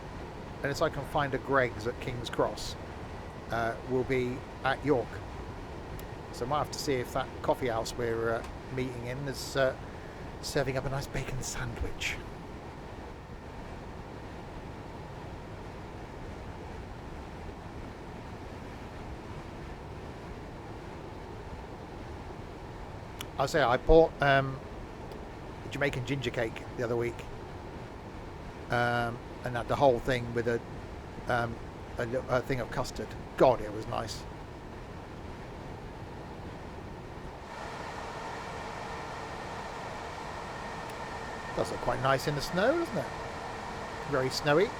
unless I can find a Greg's at King's Cross, will be at York. So I might have to see if that coffee house we're meeting in is serving up a nice bacon sandwich. I'll say I bought Jamaican ginger cake the other week, and had the whole thing with a thing of custard. God, it was nice. Does look quite nice in the snow, doesn't it? Very snowy.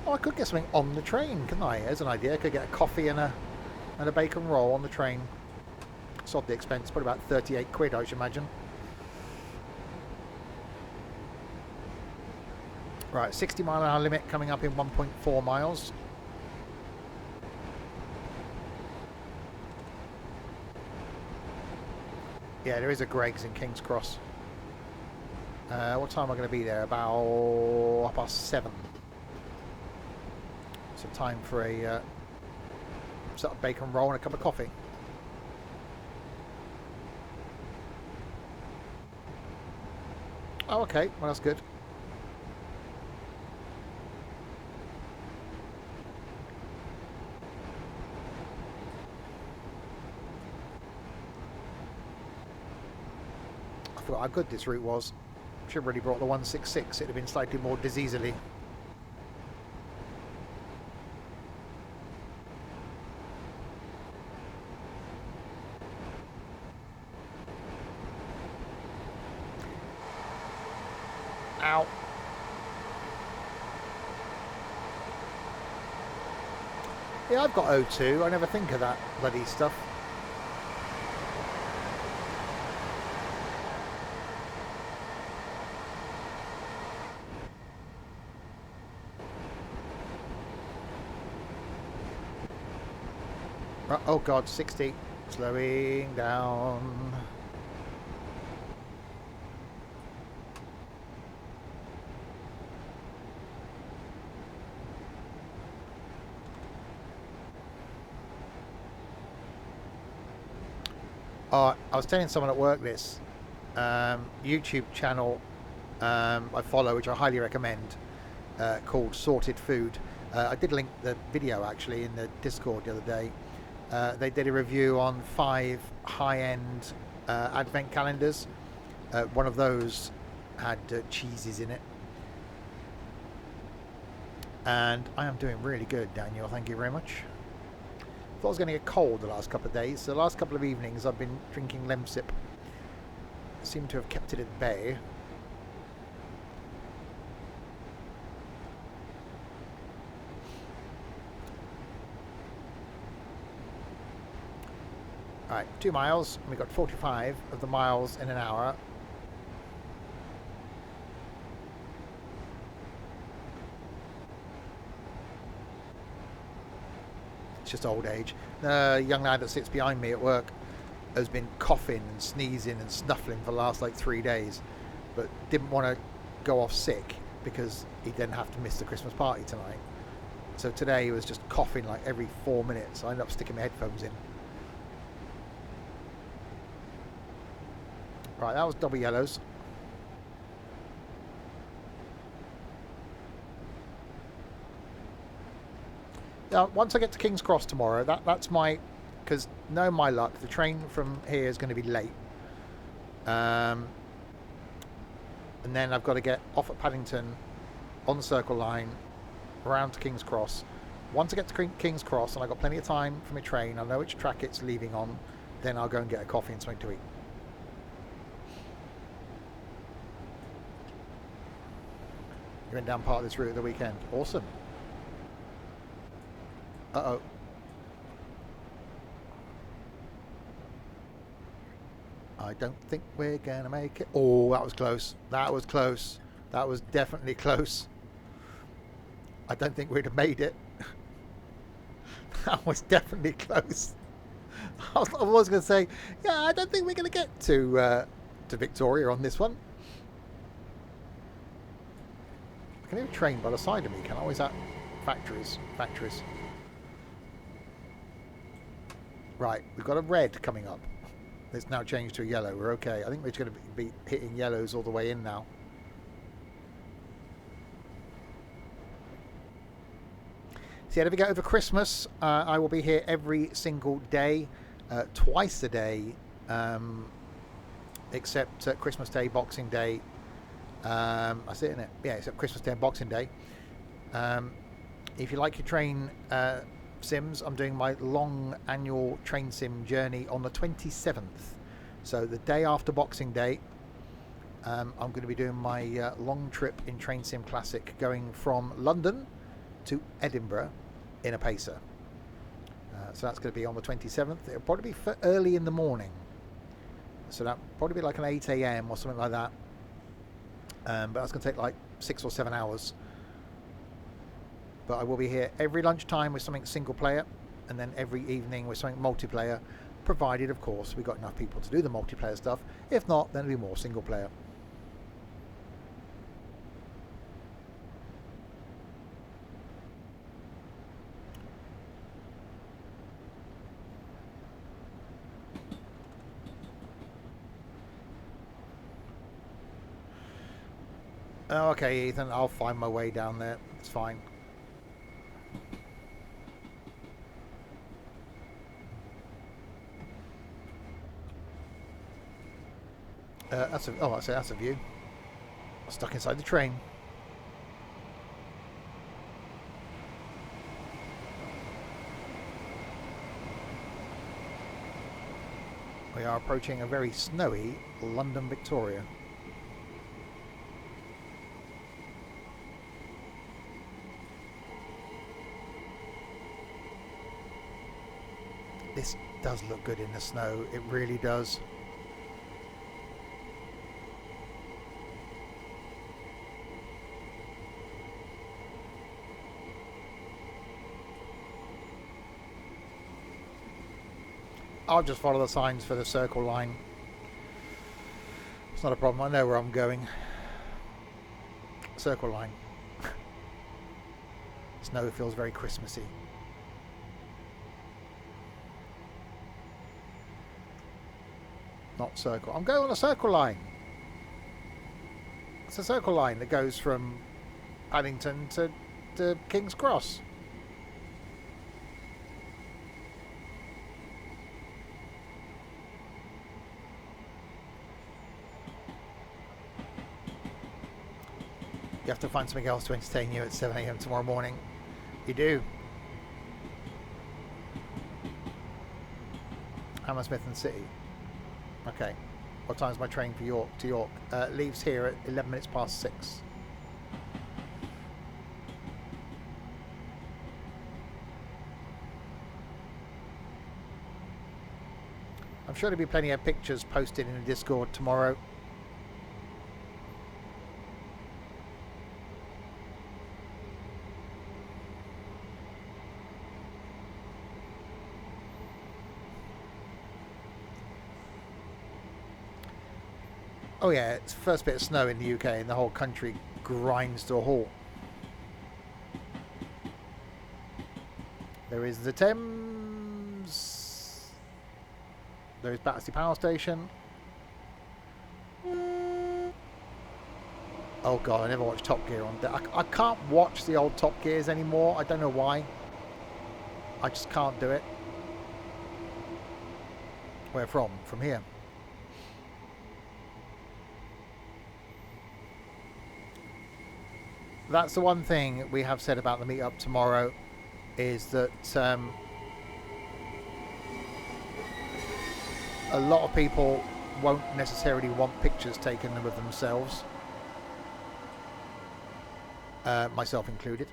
Oh, I could get something on the train, couldn't I? As an idea, I could get a coffee and a bacon roll on the train. Sod the expense, probably about 38 quid, I should imagine. Right, 60-mile-an-hour limit coming up in 1.4 miles. Yeah, there is a Greg's in King's Cross. What time am I going to be there? About 7:30. So time for a sort of bacon roll and a cup of coffee. Oh, okay. Well, that's good. I forgot how good this route was. Should have really brought the 166. It'd have been slightly more diseasily. Ow. Yeah, I've got O2. I never think of that bloody stuff. Right, oh God, 60. Slowing down. I was telling someone at work this YouTube channel I follow, which I highly recommend, called Sorted Food. I did link the video actually in the Discord the other day. They did a review on 5 high-end advent calendars. One of those had cheeses in it. And I am doing really good, Daniel. Thank you very much. Thought I was going to get cold the last couple of days. So the last couple of evenings I've been drinking Lemsip. Seem to have kept it at bay. Alright, 2 miles. And we got 45 of the miles in an hour. It's just old age. The young lad that sits behind me at work has been coughing and sneezing and snuffling for the last like 3 days, but didn't want to go off sick because he'd then have to miss the Christmas party tonight. So today he was just coughing like every 4 minutes. I ended up sticking my headphones in. Right, that was double yellows. Now, once I get to King's Cross tomorrow, that's my... Because, no my luck, the train from here is going to be late. And then I've got to get off at Paddington, on the Circle Line, around to King's Cross. Once I get to King's Cross, and I've got plenty of time for my train, I know which track it's leaving on, then I'll go and get a coffee and something to eat. You went down part of this route at the weekend. Awesome. Uh-oh. I don't think we're going to make it. Oh, that was close. That was close. That was definitely close. I don't think we'd have made it. That was definitely close. I was going to say, yeah, I don't think we're going to get to Victoria on this one. I can hear a train by the side of me. Can I always at factories? Factories. Right, we've got a red coming up. It's now changed to a yellow. We're okay. I think we're going to be hitting yellows all the way in now. So yeah, if we go over Christmas, I will be here every single day, twice a day, except Christmas Day, Boxing Day. That's it, isn't it? Yeah, except Christmas Day and Boxing Day. If you like your train sims, I'm doing my long annual train sim journey on the 27th. So the day after Boxing Day, I'm going to be doing my long trip in Train Sim Classic, going from London to Edinburgh in a pacer. So that's going to be on the 27th. It'll probably be for early in the morning. So that'll probably be like an 8 a.m. or something like that. But that's going to take like 6 or 7 hours. But I will be here every lunchtime with something single player, and then every evening with something multiplayer, provided, of course, we've got enough people to do the multiplayer stuff. If not, then it'll be more single player. Oh, okay, Ethan, I'll find my way down there. It's fine. That's a view. I'm stuck inside the train. We are approaching a very snowy London Victoria. This does look good in the snow. It really does. I'll just follow the signs for the Circle Line. It's not a problem. I know where I'm going. Circle Line. Snow feels very Christmassy. Not circle. I'm going on a circle line. It's a circle line that goes from Paddington to King's Cross. You have to find something else to entertain you at 7 a.m. tomorrow morning. You do. Hammersmith and City. Okay. What time's my train for York to York? Leaves here at 11 minutes past 6. I'm sure there'll be plenty of pictures posted in the Discord tomorrow. Oh yeah, it's the first bit of snow in the UK and the whole country grinds to a halt. There is the Thames. There is Battersea Power Station. Oh god, I never watched Top Gear on that. I can't watch the old Top Gears anymore. I don't know why. I just can't do it. Where from? From here. That's the one thing we have said about the meetup tomorrow, is that a lot of people won't necessarily want pictures taken of themselves, myself included.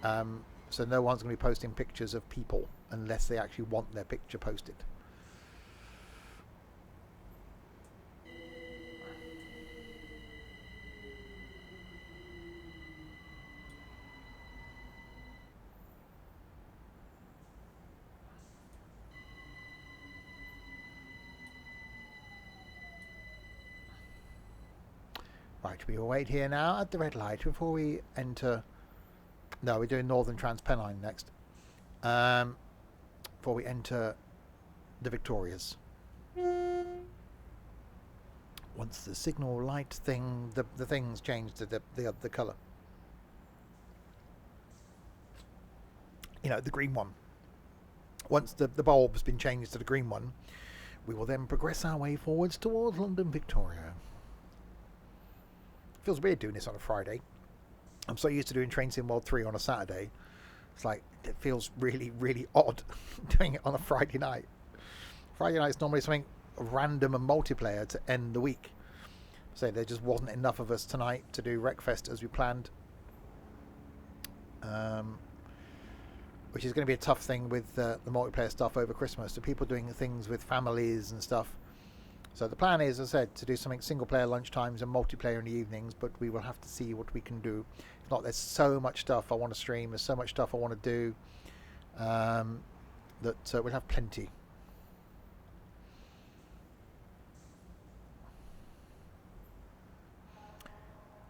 So no one's going to be posting pictures of people unless they actually want their picture posted. Right, we will wait here now at the red light before we enter. No, we're doing Northern Transpennine next. Before we enter the Victorias. Once the signal light thing, the things change to the colour. You know, the green one. Once the bulb's been changed to the green one, we will then progress our way forwards towards London Victoria. Feels weird doing this on a Friday. I'm so used to doing Train Sim World 3 on a Saturday. It's like, it feels really, really odd doing it on a Friday night. Friday night's normally something random and multiplayer to end the week. So there just wasn't enough of us tonight to do Wreckfest as we planned. Which is going to be a tough thing with the multiplayer stuff over Christmas. So people doing things with families and stuff. So the plan is, as I said, to do something single player lunchtimes and multiplayer in the evenings, but we will have to see what we can do. If not, there's so much stuff I want to stream, there's so much stuff I want to do, that we'll have plenty.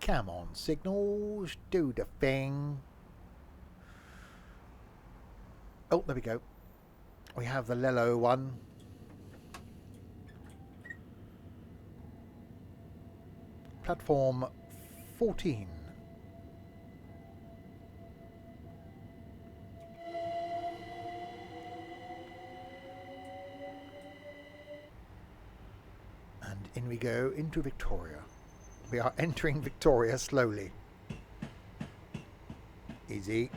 Come on, signals, do the thing. Oh, there we go. We have the Lello one. Platform 14. And in we go into Victoria. We are entering Victoria slowly. Easy.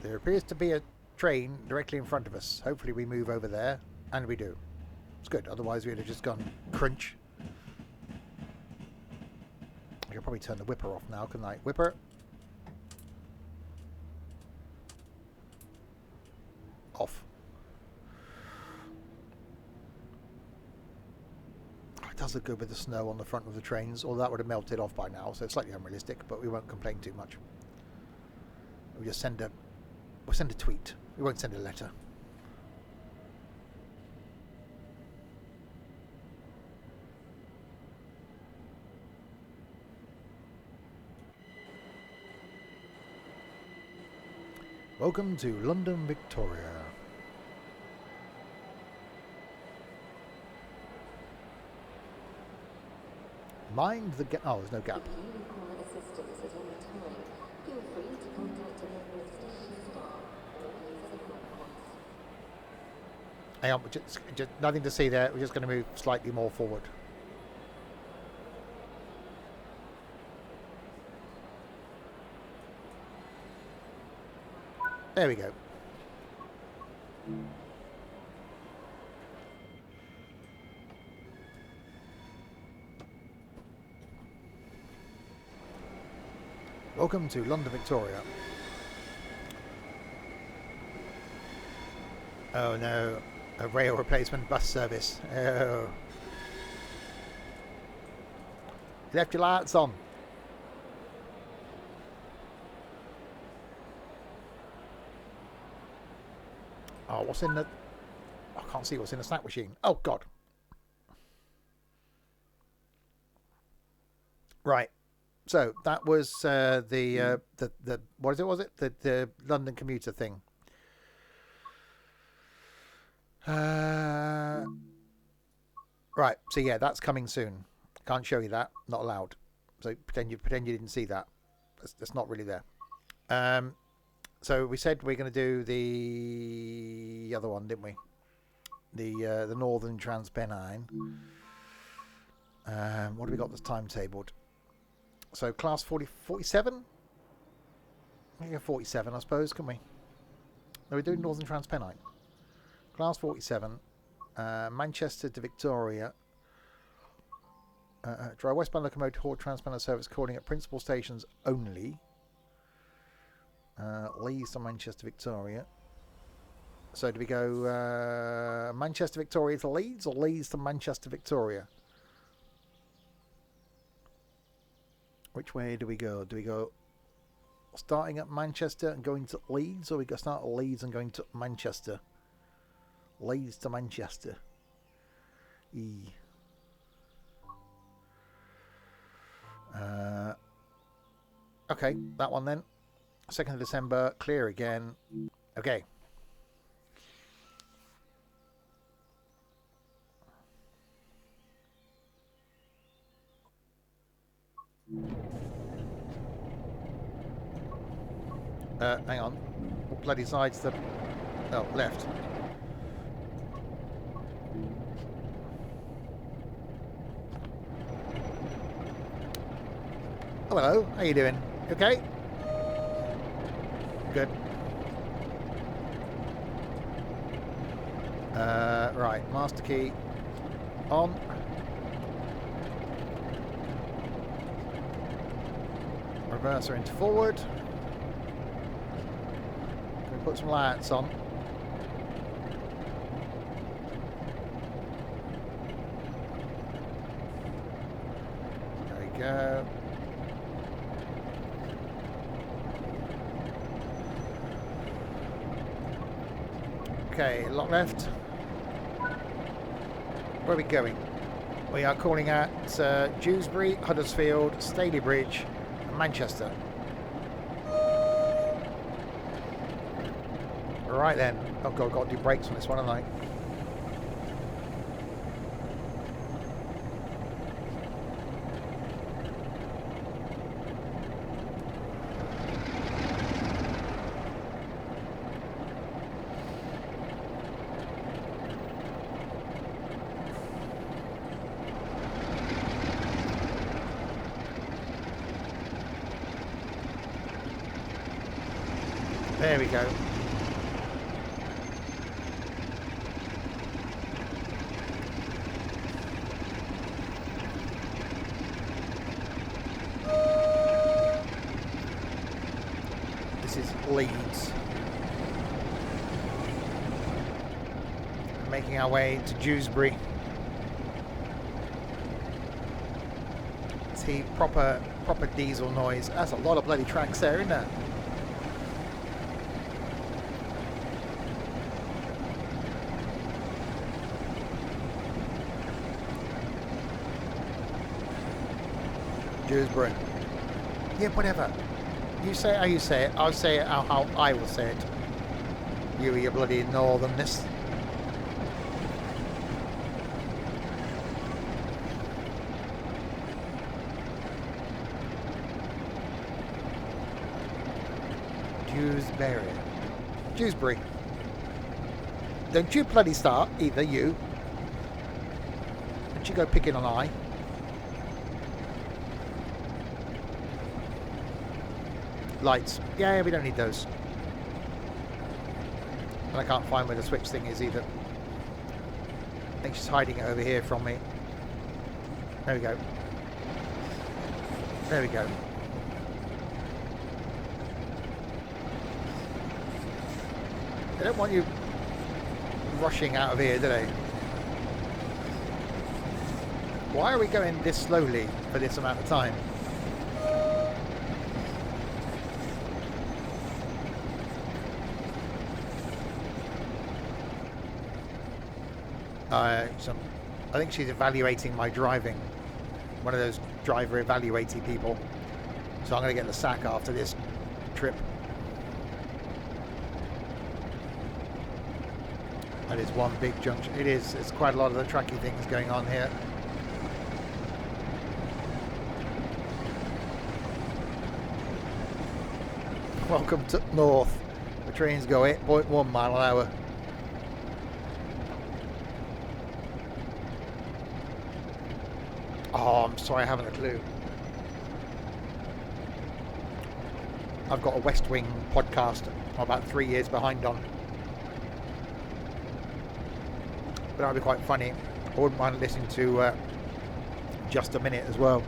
There appears to be a train directly in front of us. Hopefully we move over there, and we do. It's good, otherwise we'd have just gone crunch. I could probably turn the whipper off now, couldn't I? Whipper. Off. Oh, it does look good with the snow on the front of the trains, although that would have melted off by now, so it's slightly unrealistic, but we won't complain too much. We'll just send a tweet. We won't send a letter. Welcome to London, Victoria. Mind the gap. Oh, there's no gap. If you require assistance at any time, feel free to contact a member of station staff or use the help points. Hang on, just nothing to see there. We're just going to move slightly more forward. There we go. Welcome to London, Victoria. Oh no, a rail replacement bus service. Oh. You left your lights on. Oh, what's in the... I can't see what's in the snack machine. Oh, God. Right. So, that was the what was it? The London Commuter thing. Right. So, yeah, that's coming soon. Can't show you that. Not allowed. So, pretend you didn't see that. That's not really there. So we said we're going to do the other one, didn't we? The Northern Transpennine. What have we got that's timetabled? So class 47? We can go 47, I suppose, can we? No, we're doing Northern Transpennine. Class 47. Manchester to Victoria. Dry westbound locomotive haul Transpennine service calling at principal stations only. Leeds to Manchester, Victoria. So do we go Manchester, Victoria to Leeds or Leeds to Manchester, Victoria? Which way do we go? Do we go starting at Manchester and going to Leeds, or we go start at Leeds and going to Manchester? Leeds to Manchester. Okay, that one then. 2nd of December, clear again. Okay. Hang on. What bloody side's the... Oh, left. Oh, hello. How you doing? You okay? Good. Right, master key on. Reverser into forward. Can we put some lights on? There we go. Okay, lock left. Where are we going? We are calling at Dewsbury, Huddersfield, Stalybridge, and Manchester. Right then. Oh god, I've got to do brakes on this one, haven't I? There we go. This is Leeds. Making our way to Dewsbury. See, proper diesel noise. That's a lot of bloody tracks there, isn't it? Dewsbury. Yeah, whatever. You say it how you say it. I'll say it how I will say it. You your bloody northernness. Dewsbury. Don't you bloody start, either you. Don't you go picking on I. Lights. Yeah, we don't need those. And I can't find where the switch thing is either. I think she's hiding it over here from me. There we go. There we go. They don't want you rushing out of here, do they? Why are we going this slowly for this amount of time? I think she's evaluating my driving. One of those driver evaluating people. So I'm going to get the sack after this trip. That is one big junction. It is. It's quite a lot of the tracky things going on here. Welcome to North. The trains go 8.1 mile an hour. Oh, I'm sorry, I haven't a clue. I've got a West Wing podcast I'm about 3 years behind on. But that'll be quite funny. I wouldn't mind listening to Just a Minute as well.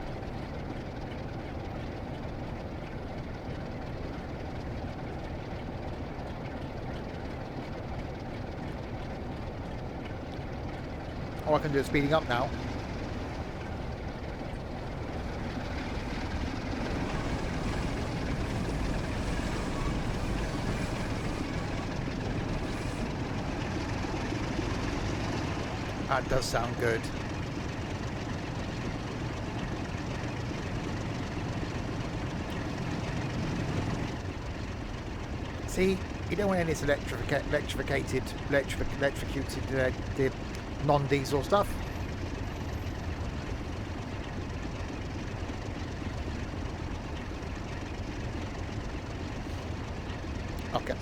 All I can do is speeding up now. That does sound good. See, you don't want any of this electrocuted non-diesel stuff.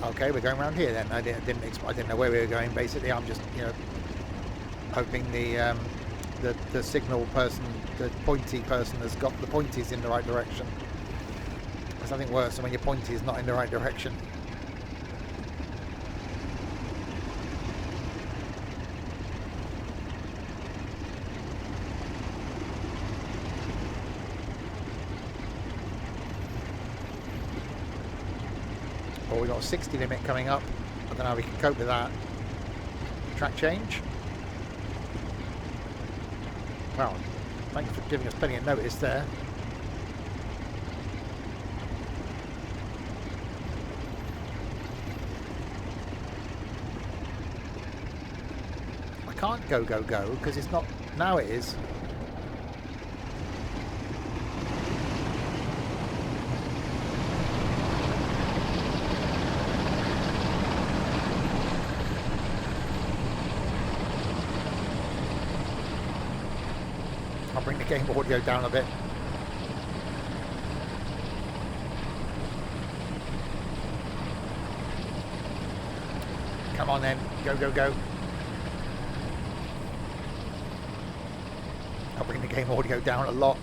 Okay, we're going around here then. I didn't know where we were going. Basically, I'm just hoping the signal person, the pointy person, has got the pointies in the right direction. There's nothing worse than when your pointy is not in the right direction. Well, we've got a 60 limit coming up. I don't know how we can cope with that. Track change. Well, thank you for giving us plenty of notice there. I can't go because it's not. Now it is. I'll bring the game audio down a bit. Come on then, go. I'll bring the game audio down a lot.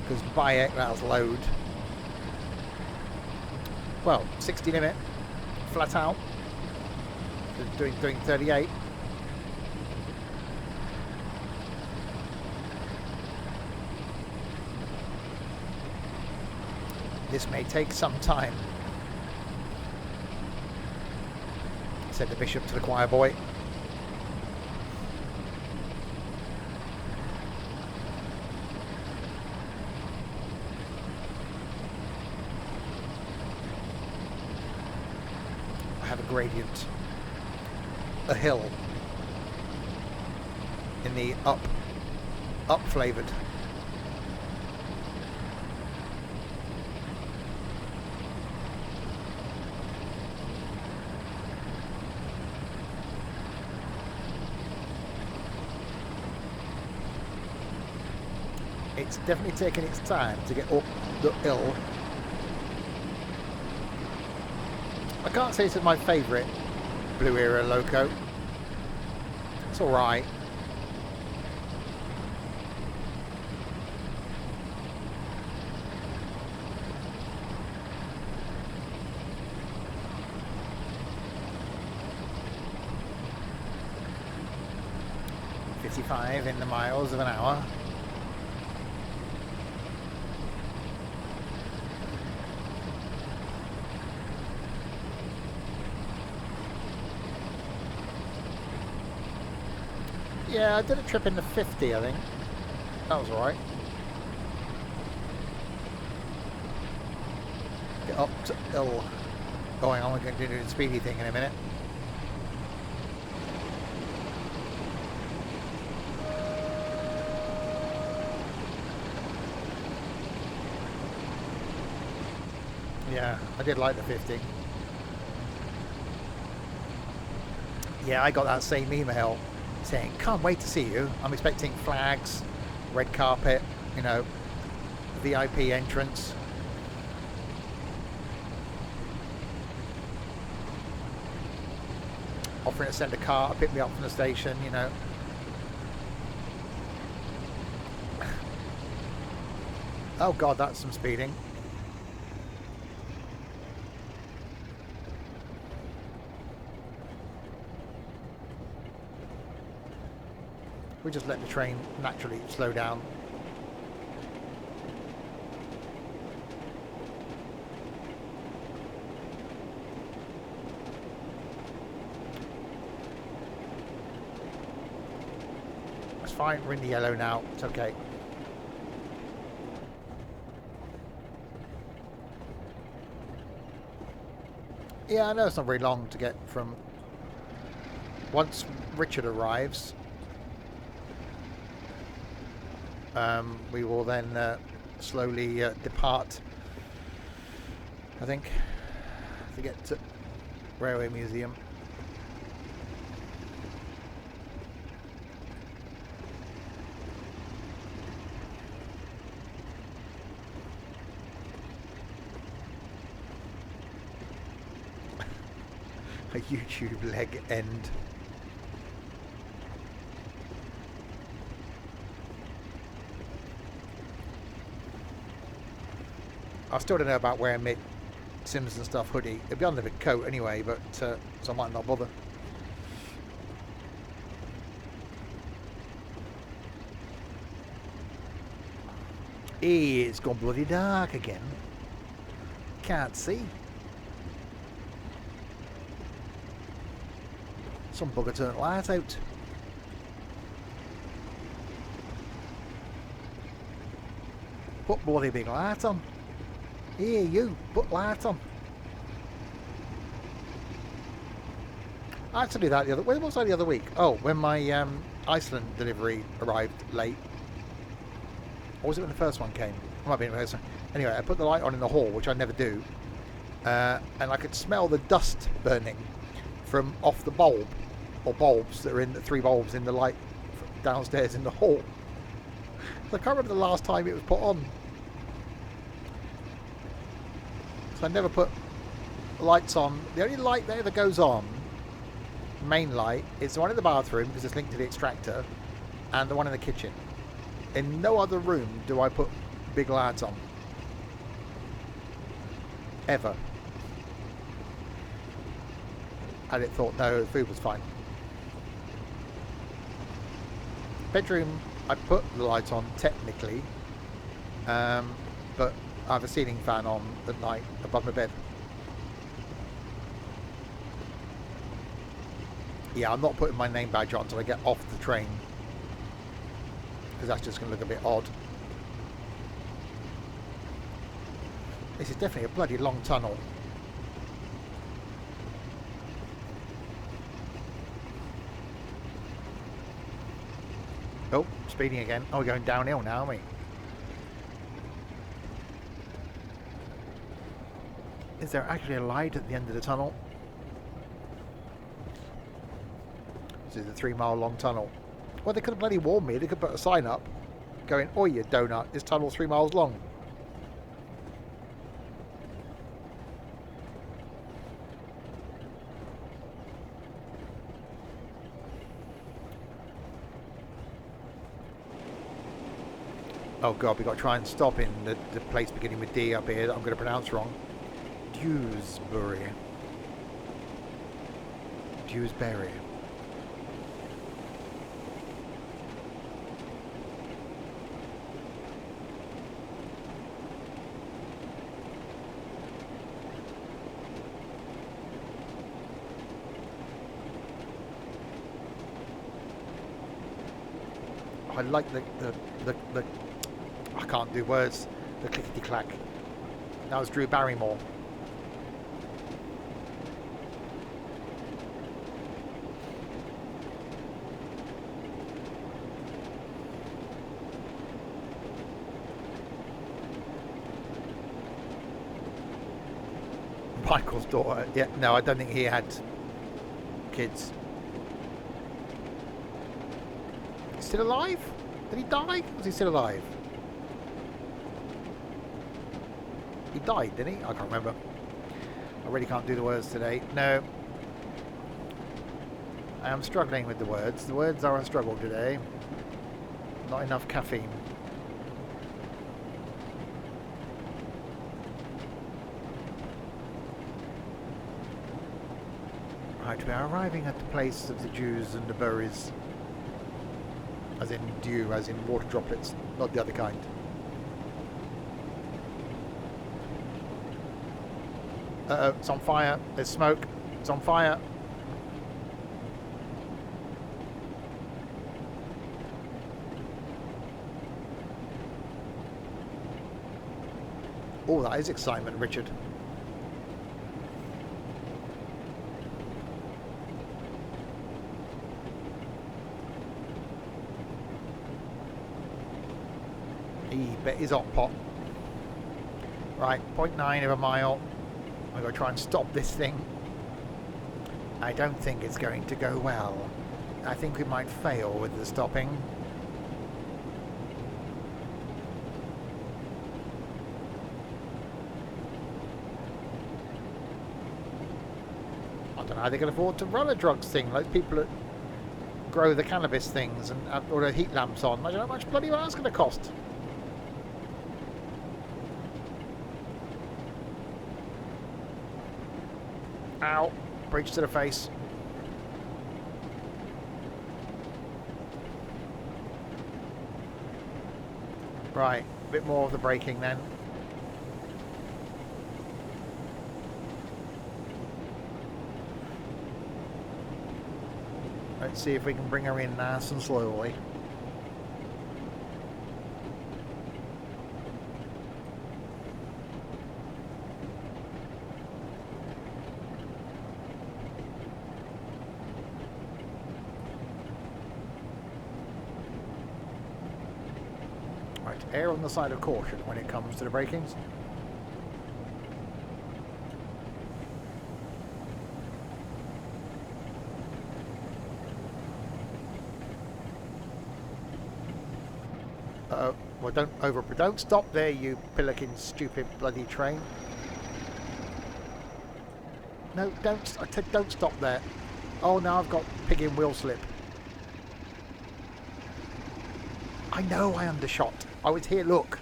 Because Bayek, that'll load. Well, 60 limit, flat out. Doing 38. This may take some time, said the bishop to the choir boy. gradient, a hill in the up flavoured. It's definitely taking its time to get up the hill. I can't say this is my favourite Blue Era loco. It's alright. .55 in the miles of an hour. Yeah, I did a trip in the 50, I think. That was alright. Get up to hill. Going on, we're going to do the speedy thing in a minute. Yeah, I did like the 50. Yeah, I got that same email saying, can't wait to see you. I'm expecting flags, red carpet, you know, VIP entrance. Offering to send a car to pick me up from the station, you know. Oh God, that's some speeding. We just let the train naturally slow down. It's fine, we're in the yellow now, it's okay. Yeah, I know it's not very long to get from... Once Richard arrives, we will then slowly depart, I think, to get to Railway Museum. A YouTube leg end. I still don't know about wearing my Sims and Stuff hoodie. It'd be under the coat anyway, but so I might not bother. It's gone bloody dark again. Can't see. Some bugger turned the light out. Put bloody big light on. Here you, put light on. I had to do that the other... When was that the other week? Oh, when my Iceland delivery arrived late. Or was it when the first one came? It might be the first one. Anyway, I put the light on in the hall, which I never do. And I could smell the dust burning from off the bulb. Or bulbs that are in the 3 bulbs in the light downstairs in the hall. I can't remember the last time it was put on. So I never put lights on. The only light that ever goes on, main light, is the one in the bathroom because it's linked to the extractor, and the one in the kitchen. In no other room do I put big lights on. Ever. And it thought, no, the food was fine. Bedroom, I put the light on technically, but I have a ceiling fan on at night above my bed. Yeah, I'm not putting my name badge on until I get off the train, because that's just going to look a bit odd. This is definitely a bloody long tunnel. Oh, speeding again. Oh, we're going downhill now, aren't we? Is there actually a light at the end of the tunnel? This is a 3 mile long tunnel. Well, they could have bloody warned me. They could put a sign up going, "Oh, you donut, this tunnel's 3 miles long." Oh god, we got to try and stop in the place beginning with D up here that I'm going to pronounce wrong. Dewsbury. Dewsbury. I like the I can't do words. The clickety clack. That was Drew Barrymore. Michael's daughter. Yeah, no, I don't think he had kids. Still alive? Did he die? Was he still alive? He died, didn't he? I can't remember. I really can't do the words today. No. I am struggling with the words. The words are a struggle today. Not enough caffeine. Right, we are arriving at the place of the dews and the berries. As in dew, as in water droplets, not the other kind. Uh-oh, it's on fire. There's smoke. It's on fire. Oh, that is excitement, Richard. He bet his hot pot. Right, 0.9 of a mile. We're going to try and stop this thing. I don't think it's going to go well. I think we might fail with the stopping. I don't know how they can afford to run a drugs thing, like people that grow the cannabis things and or the heat lamps on. I don't know how much bloody well that's going to cost. Ow, breach to the face. Right, a bit more of the braking then. Let's see if we can bring her in nice and slowly. Right, err on the side of caution when it comes to the brakings. Uh-oh. Well, don't stop there, you pillikin stupid bloody train. No, don't. I said don't stop there. Oh, now I've got pig in wheel slip. I know I undershot. I was here, look.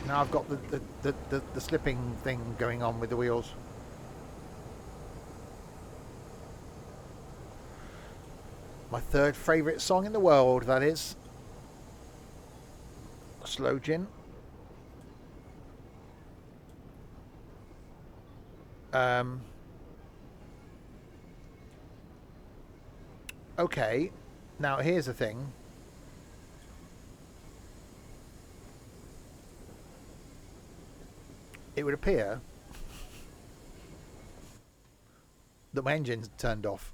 Now I've got the slipping thing going on with the wheels. My third favourite song in the world, that is. Slow gin. Okay, now here's the thing. It would appear that my engine's turned off.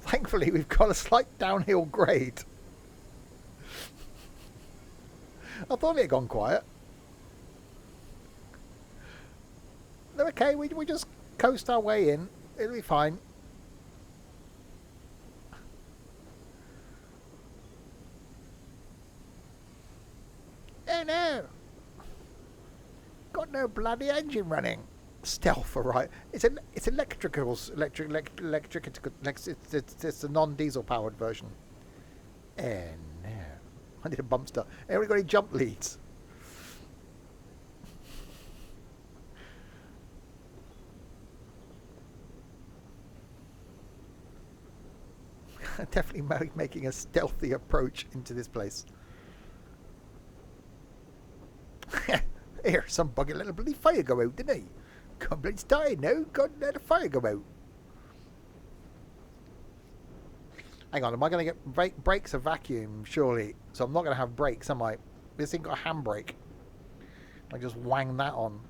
Thankfully, we've got a slight downhill grade. I thought it had gone quiet. No, okay, we just coast our way in. It'll be fine. Oh no! Got no bloody engine running. Stealth, alright. It's electrical. It's a non-diesel powered version. Oh no! I need a bump start. Anybody got any jump leads? Definitely making a stealthy approach into this place. Here, some bugger let a bloody fire go out, didn't he? God, bloody started now. God, let a fire go out. Hang on, am I going to get brakes are vacuum? Surely. So I'm not going to have brakes, am I? This thing got a handbrake. I just wang that on.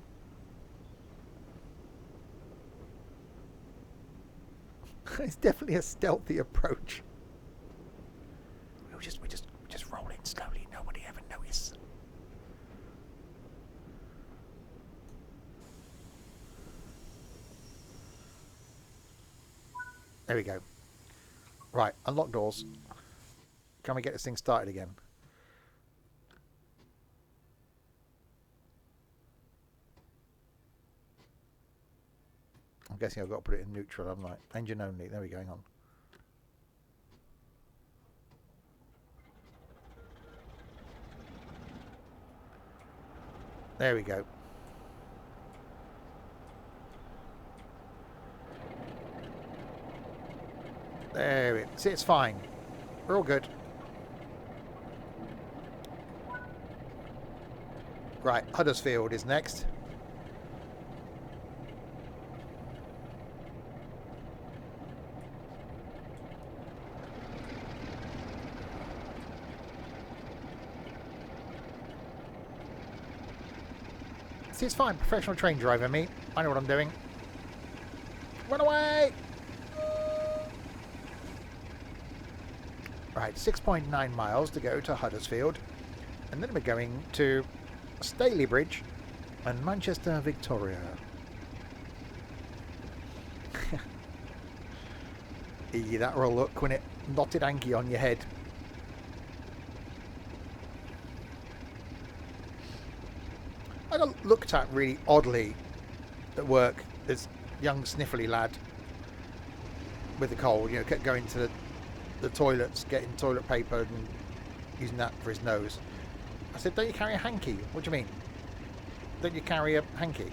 It's definitely a stealthy approach. We're just rolling slowly. Nobody ever notice. There we go. Right, unlock doors. Can we get this thing started again? I'm guessing I've got to put it in neutral, haven't I? Engine only. There we go, hang on. There we go. There we go. See, it's fine. We're all good. Right, Huddersfield is next. See, it's fine. Professional train driver, me. I know what I'm doing. Run away! Right, 6.9 miles to go to Huddersfield. And then we're going to Stalybridge and Manchester Victoria. That will look when it knotted hanky on your head. I got looked at really oddly at work. This young sniffly lad with a cold, kept going to the toilets, getting toilet paper and using that for his nose. I said, don't you carry a hanky? What do you mean? Don't you carry a hanky?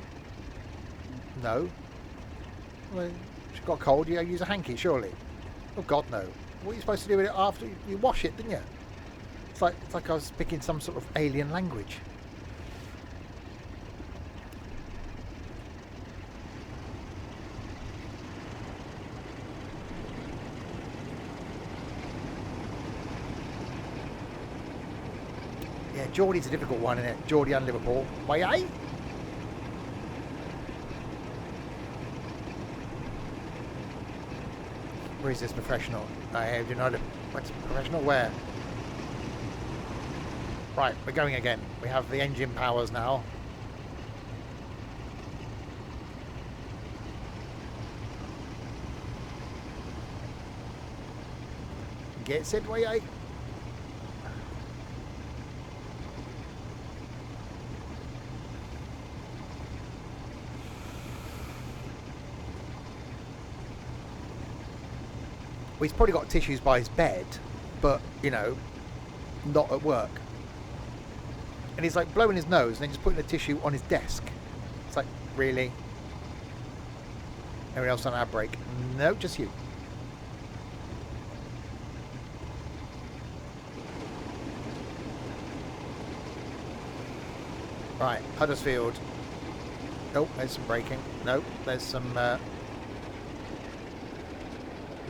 No. Well, she's got a cold, you use a hanky, surely. Oh God, no. What are you supposed to do with it after you wash it, didn't you? It's like I was speaking some sort of alien language. Yeah, Geordie's a difficult one, isn't it? Geordie and Liverpool. Why, aye? Where is this professional? I do not. What's professional? Where? Right, we're going again. We have the engine powers now. Get set, why, aye? Well, he's probably got tissues by his bed, but, not at work. And he's like blowing his nose and then just putting the tissue on his desk. It's like, really? Anyone else on our break? No, just you. Right, Huddersfield. Oh, there's some braking. No, there's some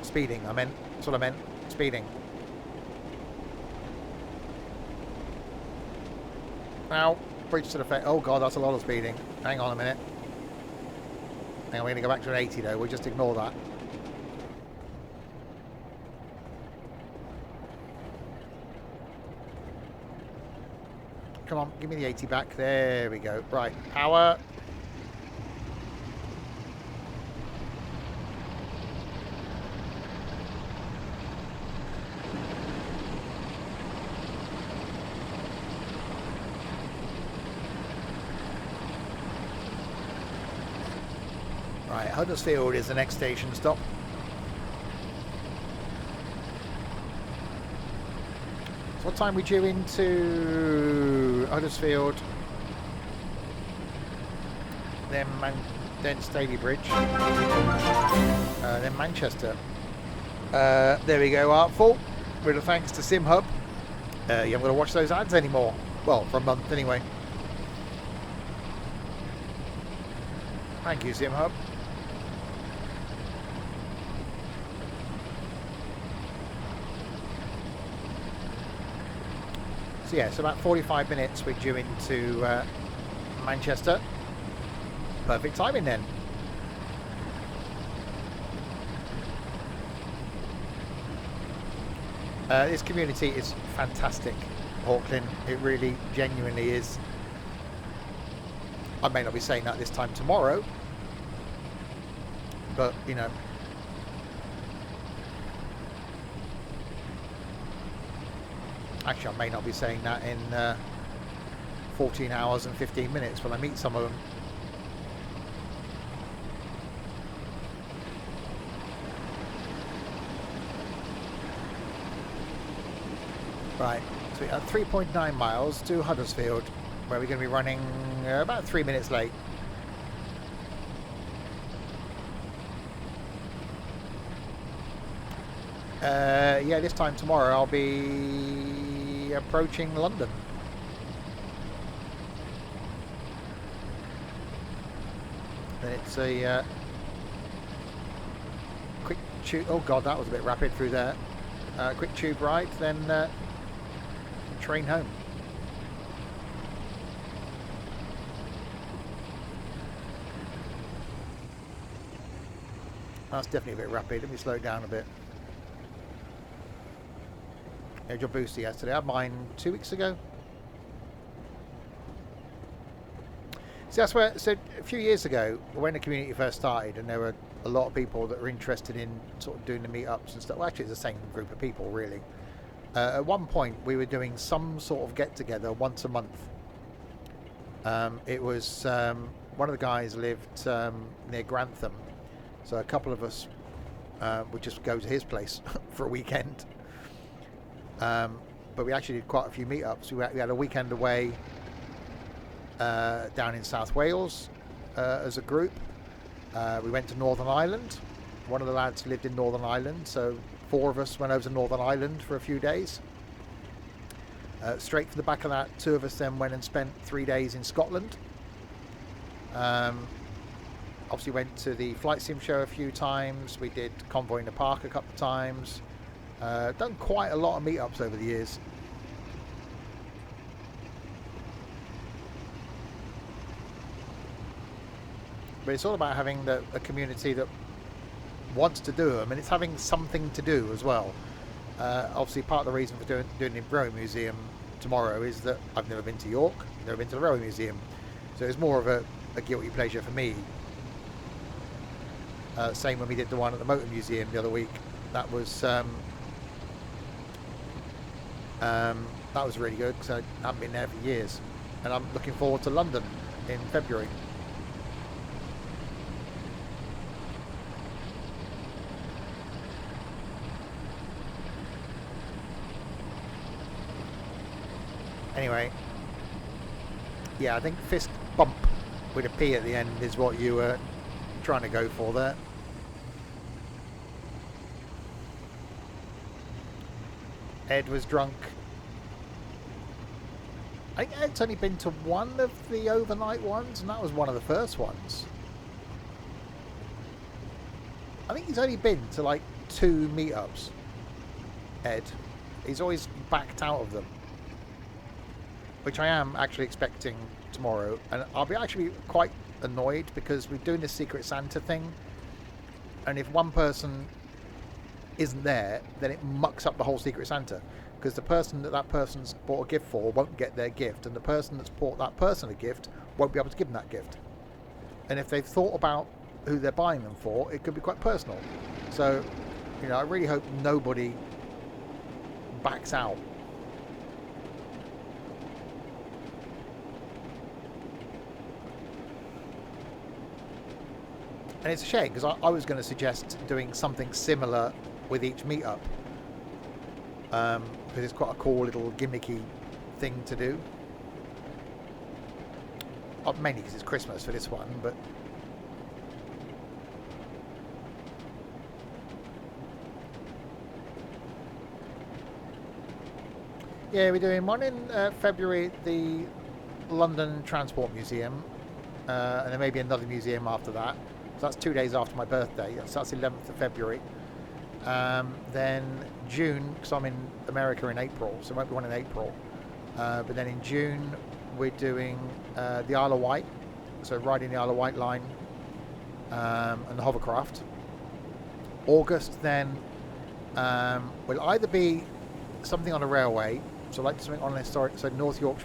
speeding. That's what I meant. Speeding. Now, bridge to the fair. Oh God, that's a lot of speeding. Hang on a minute. And we're going to go back to an 80 though. We'll just ignore that. Come on, give me the 80 back. There we go. Right, power. Right, Huddersfield is the next station stop. So what time are we due into Huddersfield? Then Staley Bridge. Then Manchester. There we go, Artful. With a thanks to SimHub. You haven't got to watch those ads anymore. Well, for a month anyway. Thank you, SimHub. So yeah, so about 45 minutes we're due into Manchester. Perfect timing then. This community is fantastic, Hawklin. It really genuinely is. I may not be saying that this time tomorrow, but you know, actually I may not be saying that in 14 hours and 15 minutes when I meet some of them. Right, so we have 3.9 miles to Huddersfield, where we're going to be running about 3 minutes late. Yeah, this time tomorrow I'll be approaching London. And it's a quick tube. Oh god, that was a bit rapid through there. Quick tube ride, then train home. That's definitely a bit rapid. Let me slow it down a bit. Had your booster yesterday. I had mine 2 weeks ago. So that's where. So a few years ago, when the community first started, and there were a lot of people that were interested in sort of doing the meetups and stuff. Well, actually, it's the same group of people, really. At one point, we were doing some sort of get-together once a month. It was one of the guys lived near Grantham, so a couple of us would just go to his place for a weekend. But we actually did quite a few meetups. We had a weekend away down in South Wales as a group. We went to Northern Ireland. One of the lads lived in Northern Ireland, so 4 of us went over to Northern Ireland for a few days. Straight from the back of that, 2 of us then went and spent 3 days in Scotland. Obviously went to the Flight Sim show a few times. We did Convoy in the Park a couple of times. Done quite a lot of meetups over the years. But it's all about having a community that wants to do them, and it's having something to do as well. Obviously, part of the reason for doing the Rowing Museum tomorrow is that I've never been to York, never been to the Rowing Museum, so it's more of a guilty pleasure for me. Same when we did the one at the Motor Museum the other week. That was really good because I haven't been there for years, and I'm looking forward to London in February. Anyway, yeah, I think fist bump with a P at the end is what you were trying to go for there. Ed was drunk. I think Ed's only been to one of the overnight ones, and that was one of the first ones. I think he's only been to like 2 meetups, Ed. He's always backed out of them, which I am actually expecting tomorrow, and I'll be actually quite annoyed because we're doing this Secret Santa thing, and if one person isn't there, then it mucks up the whole Secret Santa, because the person that person's bought a gift for won't get their gift, and the person that's bought that person a gift won't be able to give them that gift. And if they've thought about who they're buying them for, it could be quite personal. So, you know, I really hope nobody backs out. And it's a shame, because I was going to suggest doing something similar with each meetup, because it's quite a cool little gimmicky thing to do. Mainly because it's Christmas for this one, but yeah, we're doing one in February at the London Transport Museum, and then maybe another museum after that. So that's 2 days after my birthday. So that's 11th of February. Then June, because I'm in America in April, so there won't be one in April. But then in June, we're doing the Isle of Wight, so riding the Isle of Wight line and the hovercraft. August then will either be something on a railway, so like something on a historic, so North York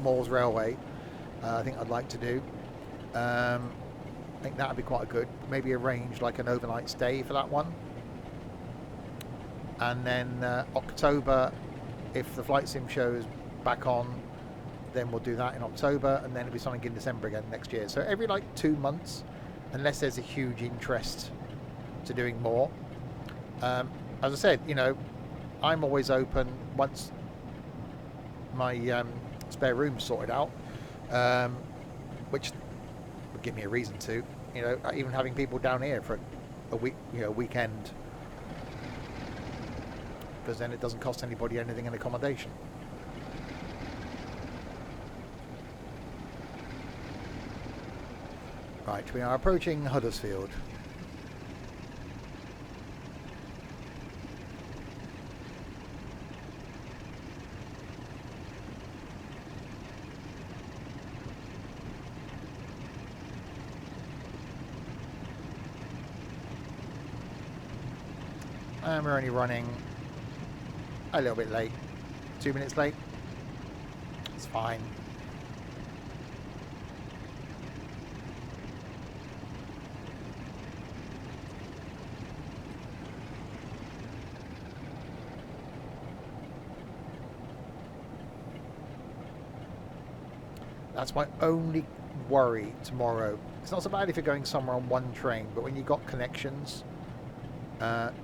Moors Railway. I think I'd like to do. I think that would be quite good. Maybe arrange like an overnight stay for that one. And then October, if the flight sim show is back on, then we'll do that in October, and then it'll be something in December again next year. So every like 2 months, unless there's a huge interest to doing more. As I said, you know, I'm always open once my spare room's sorted out, which would give me a reason to, you know, even having people down here for a week, you know, weekend, because then it doesn't cost anybody anything in accommodation. Right, we are approaching Huddersfield. And we're only running a little bit late. 2 minutes late. It's fine. That's my only worry tomorrow. It's not so bad if you're going somewhere on one train, but when you've got connections,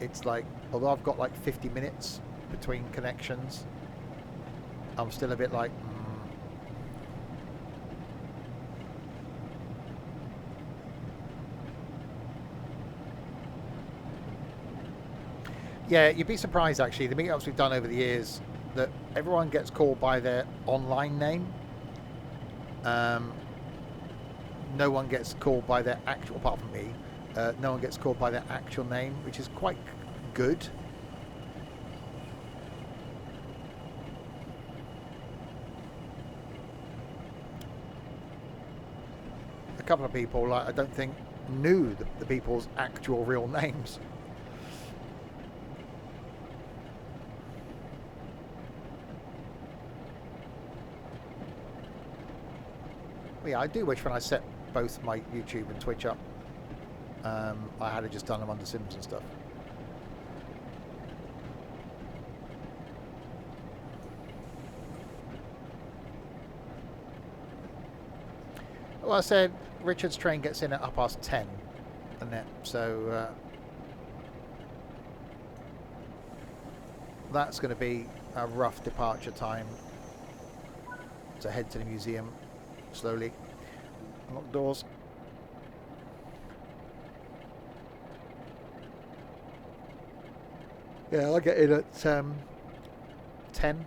it's like, although I've got like 50 minutes between connections, I'm still a bit like, Yeah, you'd be surprised actually, the meetups we've done over the years, that everyone gets called by their online name. No one gets called by their actual, apart from me, no one gets called by their actual name, which is quite good. A couple of people, like, I don't think knew the people's actual real names. Yeah, I do wish when I set both my YouTube and Twitch up, I had just done them under Sims and stuff. Well, I said Richard's train gets in at 10:30, and then so that's going to be a rough departure time to head to the museum slowly. Unlock doors. Yeah, I'll get in at 10, something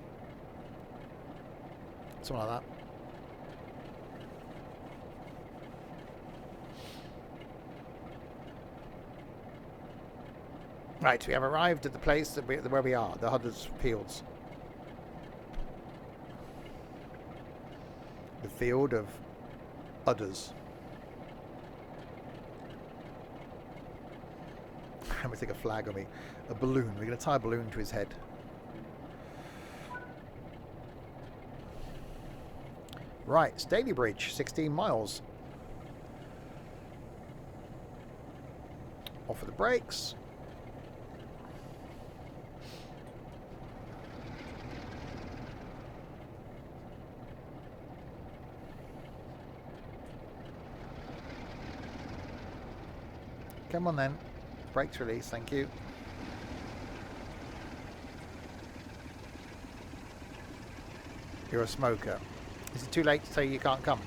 like that. Right, we have arrived at the place where we are, the Huddersfields. The field of udders. I'm going to take a flag on me. A balloon. We're going to tie a balloon to his head. Right, Staley Bridge, 16 miles. Off of the brakes. Come on then. Brakes release, thank you. You're a smoker. Is it too late to say you can't come?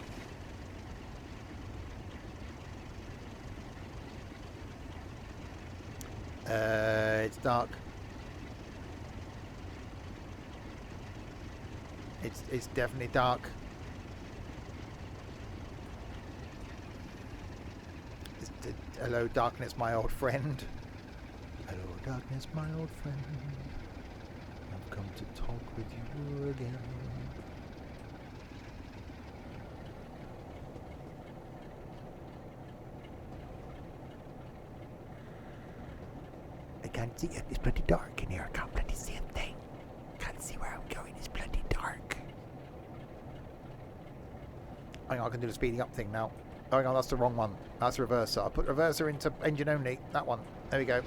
It's dark. It's definitely dark. Hello, darkness, my old friend. Hello, darkness, my old friend. I've come to talk with you again. I can't see it. It's bloody dark in here. I can't bloody see a thing. Can't see where I'm going. It's bloody dark. Hang on, I can do the speeding up thing now. Oh, hang on, that's the wrong one. That's reverser. I'll put reverser into engine only. That one. There we go.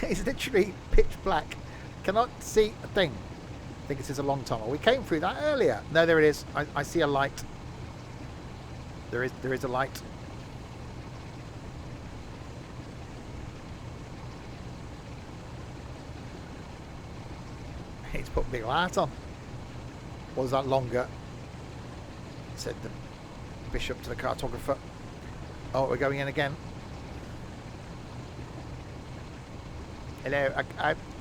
It's literally pitch black. Cannot see a thing. I think this is a long tunnel. We came through that earlier. No, there it is. I see a light. There is a light. He's put a big light on. Was that longer? Said the bishop to the cartographer. Oh, we're going in again. Hello,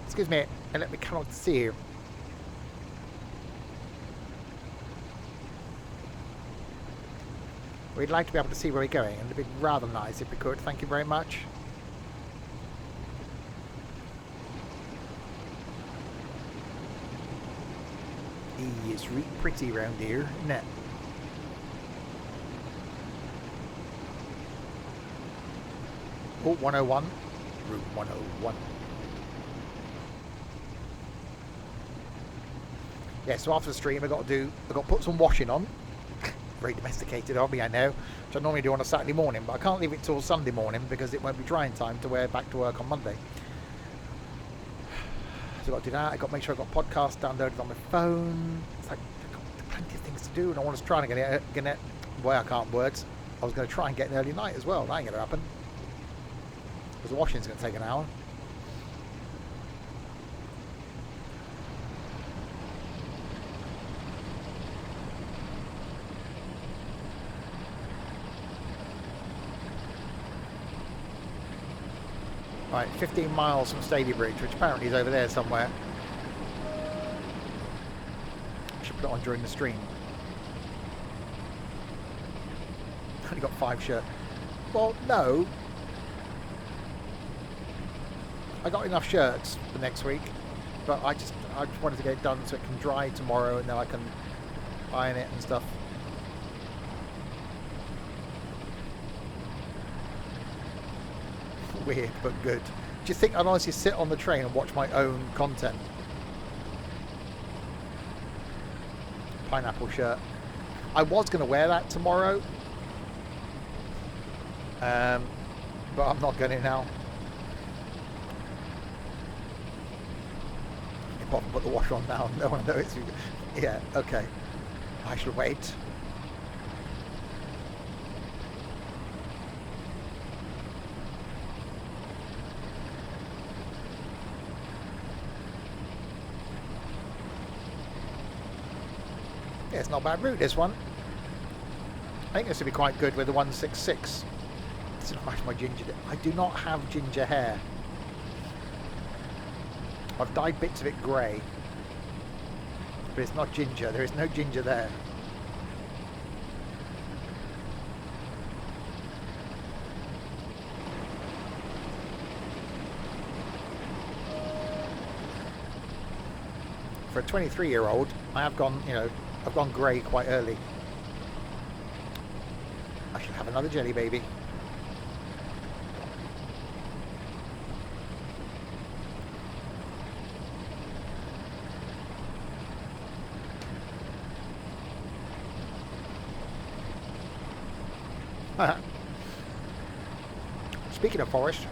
excuse me, we cannot see you. We'd like to be able to see where we're going, and it'd be rather nice if we could. Thank you very much. It's really pretty around here, isn't it? Oh, 101. Route 101. Yeah, so after the stream I've got to put some washing on. Very domesticated of me, I know, which I normally do on a Saturday morning, but I can't leave it till Sunday morning because it won't be drying time to wear back to work on Monday. So I've got to do that. I've got to make sure I've got podcasts downloaded on my phone. It's like, I've got plenty of things to do, and I want to try and get it. Boy, I can't words. I was going to try and get an early night as well. That ain't going to happen. Because the washing's going to take an hour. Right, 15 miles from Staley Bridge, which apparently is over there somewhere. I should put it on during the stream. Only got 5 shirts. Well, no. I got enough shirts for next week, but I just wanted to get it done so it can dry tomorrow, and then I can iron it and stuff. Weird but good. Do you think I'd honestly sit on the train and watch my own content? Pineapple shirt. I was going to wear that tomorrow, but I'm not going to now. If I put the wash on now, no one knows. Yeah, okay. I shall wait. Yeah, it's not a bad route, this one. I think this would be quite good with the 166. It's not much my ginger. I do not have ginger hair. I've dyed bits of it grey, but it's not ginger. There is no ginger there. For a 23-year-old, I have gone, I've gone grey quite early. I should have another jelly baby. Speaking of forest,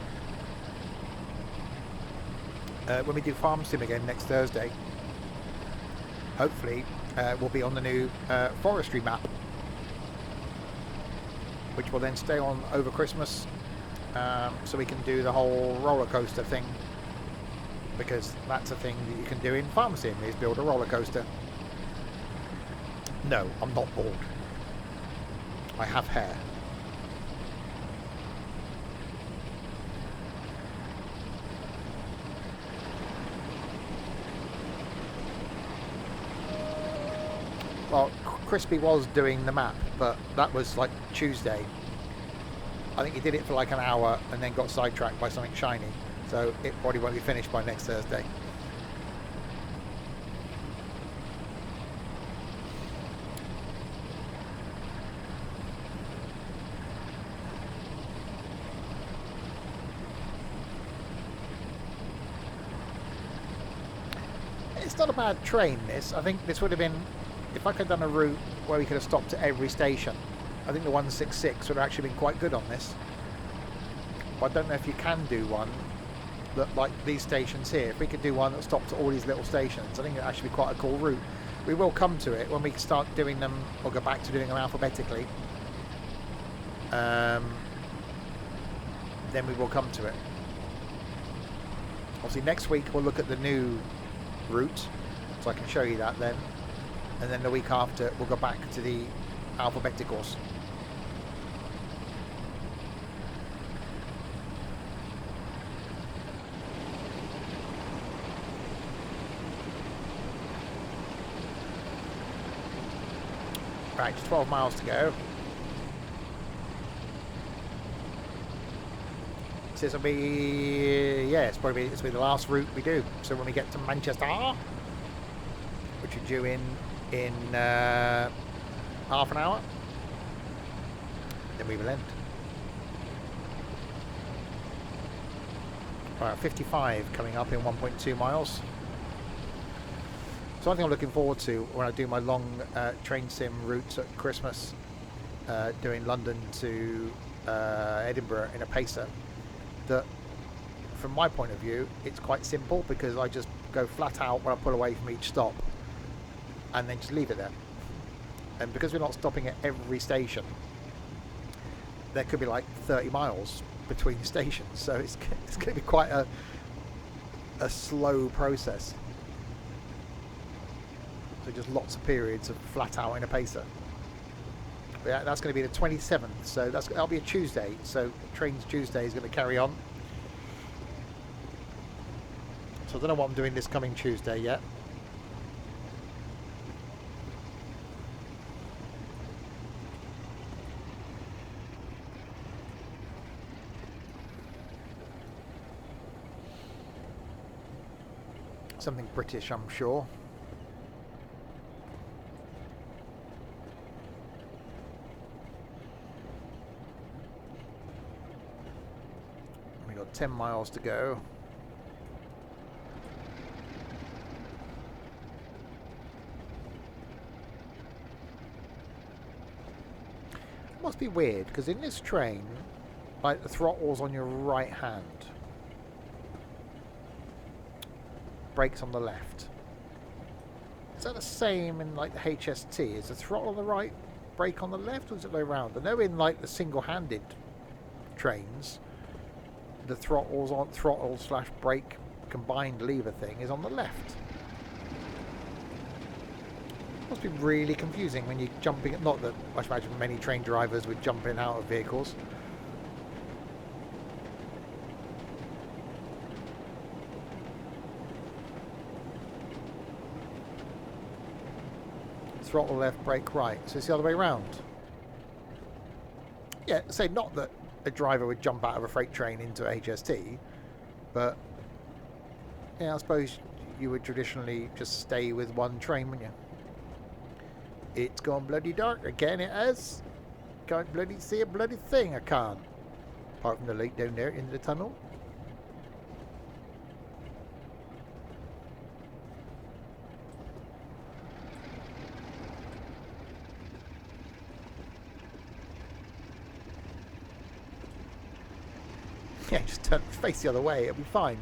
when we do farm sim again next Thursday, hopefully we'll be on the new forestry map, which will then stay on over Christmas, so we can do the whole roller coaster thing, because that's a thing that you can do in farm sim, is build a roller coaster. No, I'm not bald. I have hair. Well, Crispy was doing the map, but that was like Tuesday. I think he did it for like an hour and then got sidetracked by something shiny. So it probably won't be finished by next Thursday. It's not a bad train, this. I think this would have been, if I could have done a route where we could have stopped at every station, I think the 166 would have actually been quite good on this. But I don't know if you can do one that, like these stations here. If we could do one that stopped at all these little stations, I think it'd actually be quite a cool route. We will come to it when we start doing them, or go back to doing them alphabetically. Then we will come to it. Obviously next week we'll look at the new route, so I can show you that then. And then the week after we'll go back to the alphabeticals. Right, just 12 miles to go. So this will be, yeah, it's probably this will be the last route we do. So when we get to Manchester, which are due in half an hour, then we will end. Right, 55 coming up in 1.2 miles. So one thing I'm looking forward to when I do my long train sim routes at Christmas, doing London to Edinburgh in a pacer, that from my point of view it's quite simple, because I just go flat out when I pull away from each stop and then just leave it there. And because we're not stopping at every station, there could be like 30 miles between stations, so it's going to be quite a slow process. So just lots of periods of flat out in a pacer. But yeah, that's going to be the 27th, so that'll be a Tuesday. So Trains Tuesday is going to carry on. So I don't know what I'm doing this coming Tuesday yet. Something British, I'm sure. We got 10 miles to go. It must be weird, because in this train, like, the throttle's on your right hand, brakes on the left. Is that the same in like the HST? Is the throttle on the right, brake on the left, or is it the way around? I know in like the single-handed trains, the throttle / brake combined lever thing is on the left. Must be really confusing when you're jumping. Not that I should imagine many train drivers would jump in and out of vehicles. throttle left, brake right. So it's the other way around. Yeah, say not that a driver would jump out of a freight train into a HST, but yeah, I suppose you would traditionally just stay with one train, wouldn't you? It's gone bloody dark again, it has. Can't bloody see a bloody thing, I can't. Apart from the light down there in the tunnel. Yeah, just turn face the other way, it'll be fine.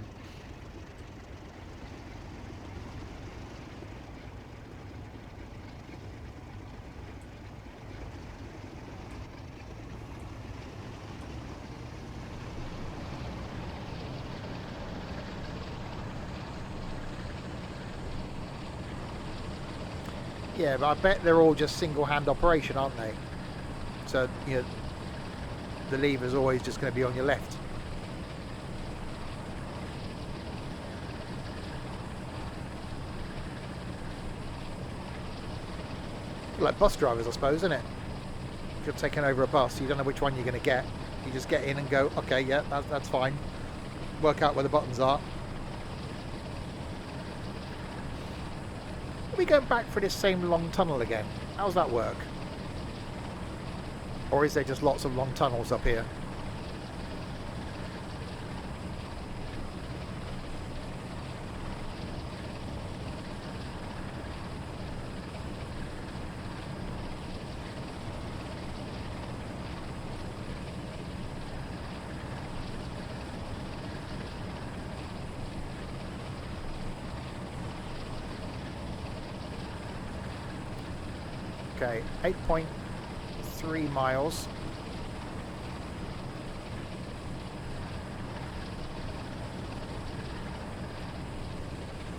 Yeah, but I bet they're all just single-hand operation, aren't they? So, you know, the lever's always just going to be on your left. Like bus drivers, I suppose, isn't it? If you're taking over a bus, you don't know which one you're going to get. You just get in and go, okay, yeah, that's fine. Work out where the buttons are. Are we going back for this same long tunnel again? How does that work? Or is there just lots of long tunnels up here? Okay, 8.3 miles.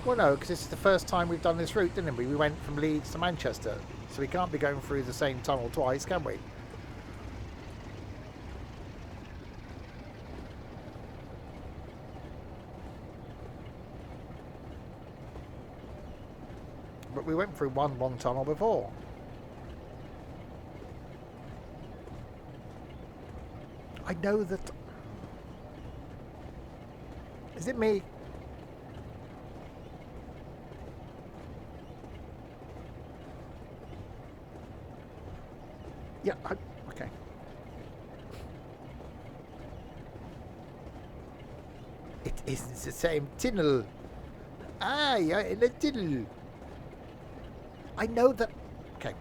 Well, no, because this is the first time we've done this route, didn't we? We went from Leeds to Manchester, so we can't be going through the same tunnel twice, can we? But we went through one long tunnel before. I know that... Is it me? Yeah, okay. It isn't the same tunnel. Ah, yeah, in a tunnel. I know that... Okay,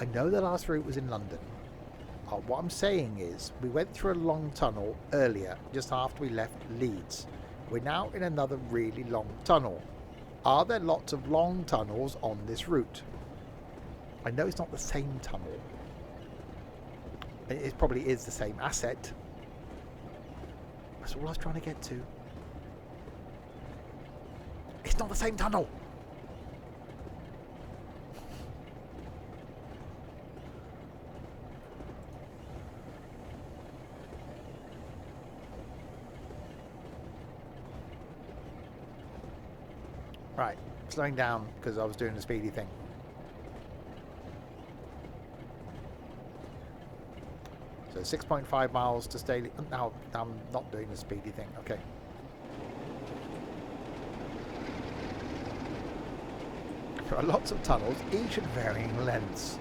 I know the last route was in London. What I'm saying is, we went through a long tunnel earlier, just after we left Leeds. We're now in another really long tunnel. Are there lots of long tunnels on this route? I know it's not the same tunnel. It probably is the same asset. That's all I was trying to get to. It's not the same tunnel. Right, slowing down because I was doing the speedy thing. So 6.5 miles to Staley. Now I'm not doing the speedy thing. Okay. There are lots of tunnels, each at varying lengths.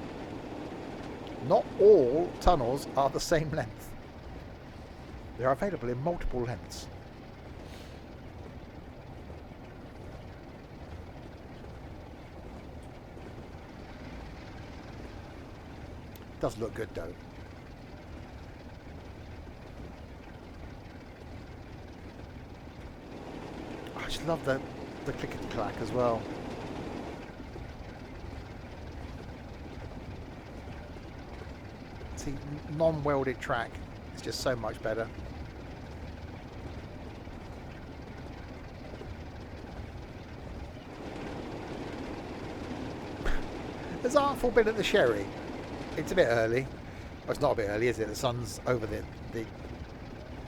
Not all tunnels are the same length. They are available in multiple lengths. Does look good though. I just love the clickety clack as well. See, non-welded track is just so much better. There's an artful bit at the Sherry. It's a bit early. Well, it's not a bit early, is it? The sun's over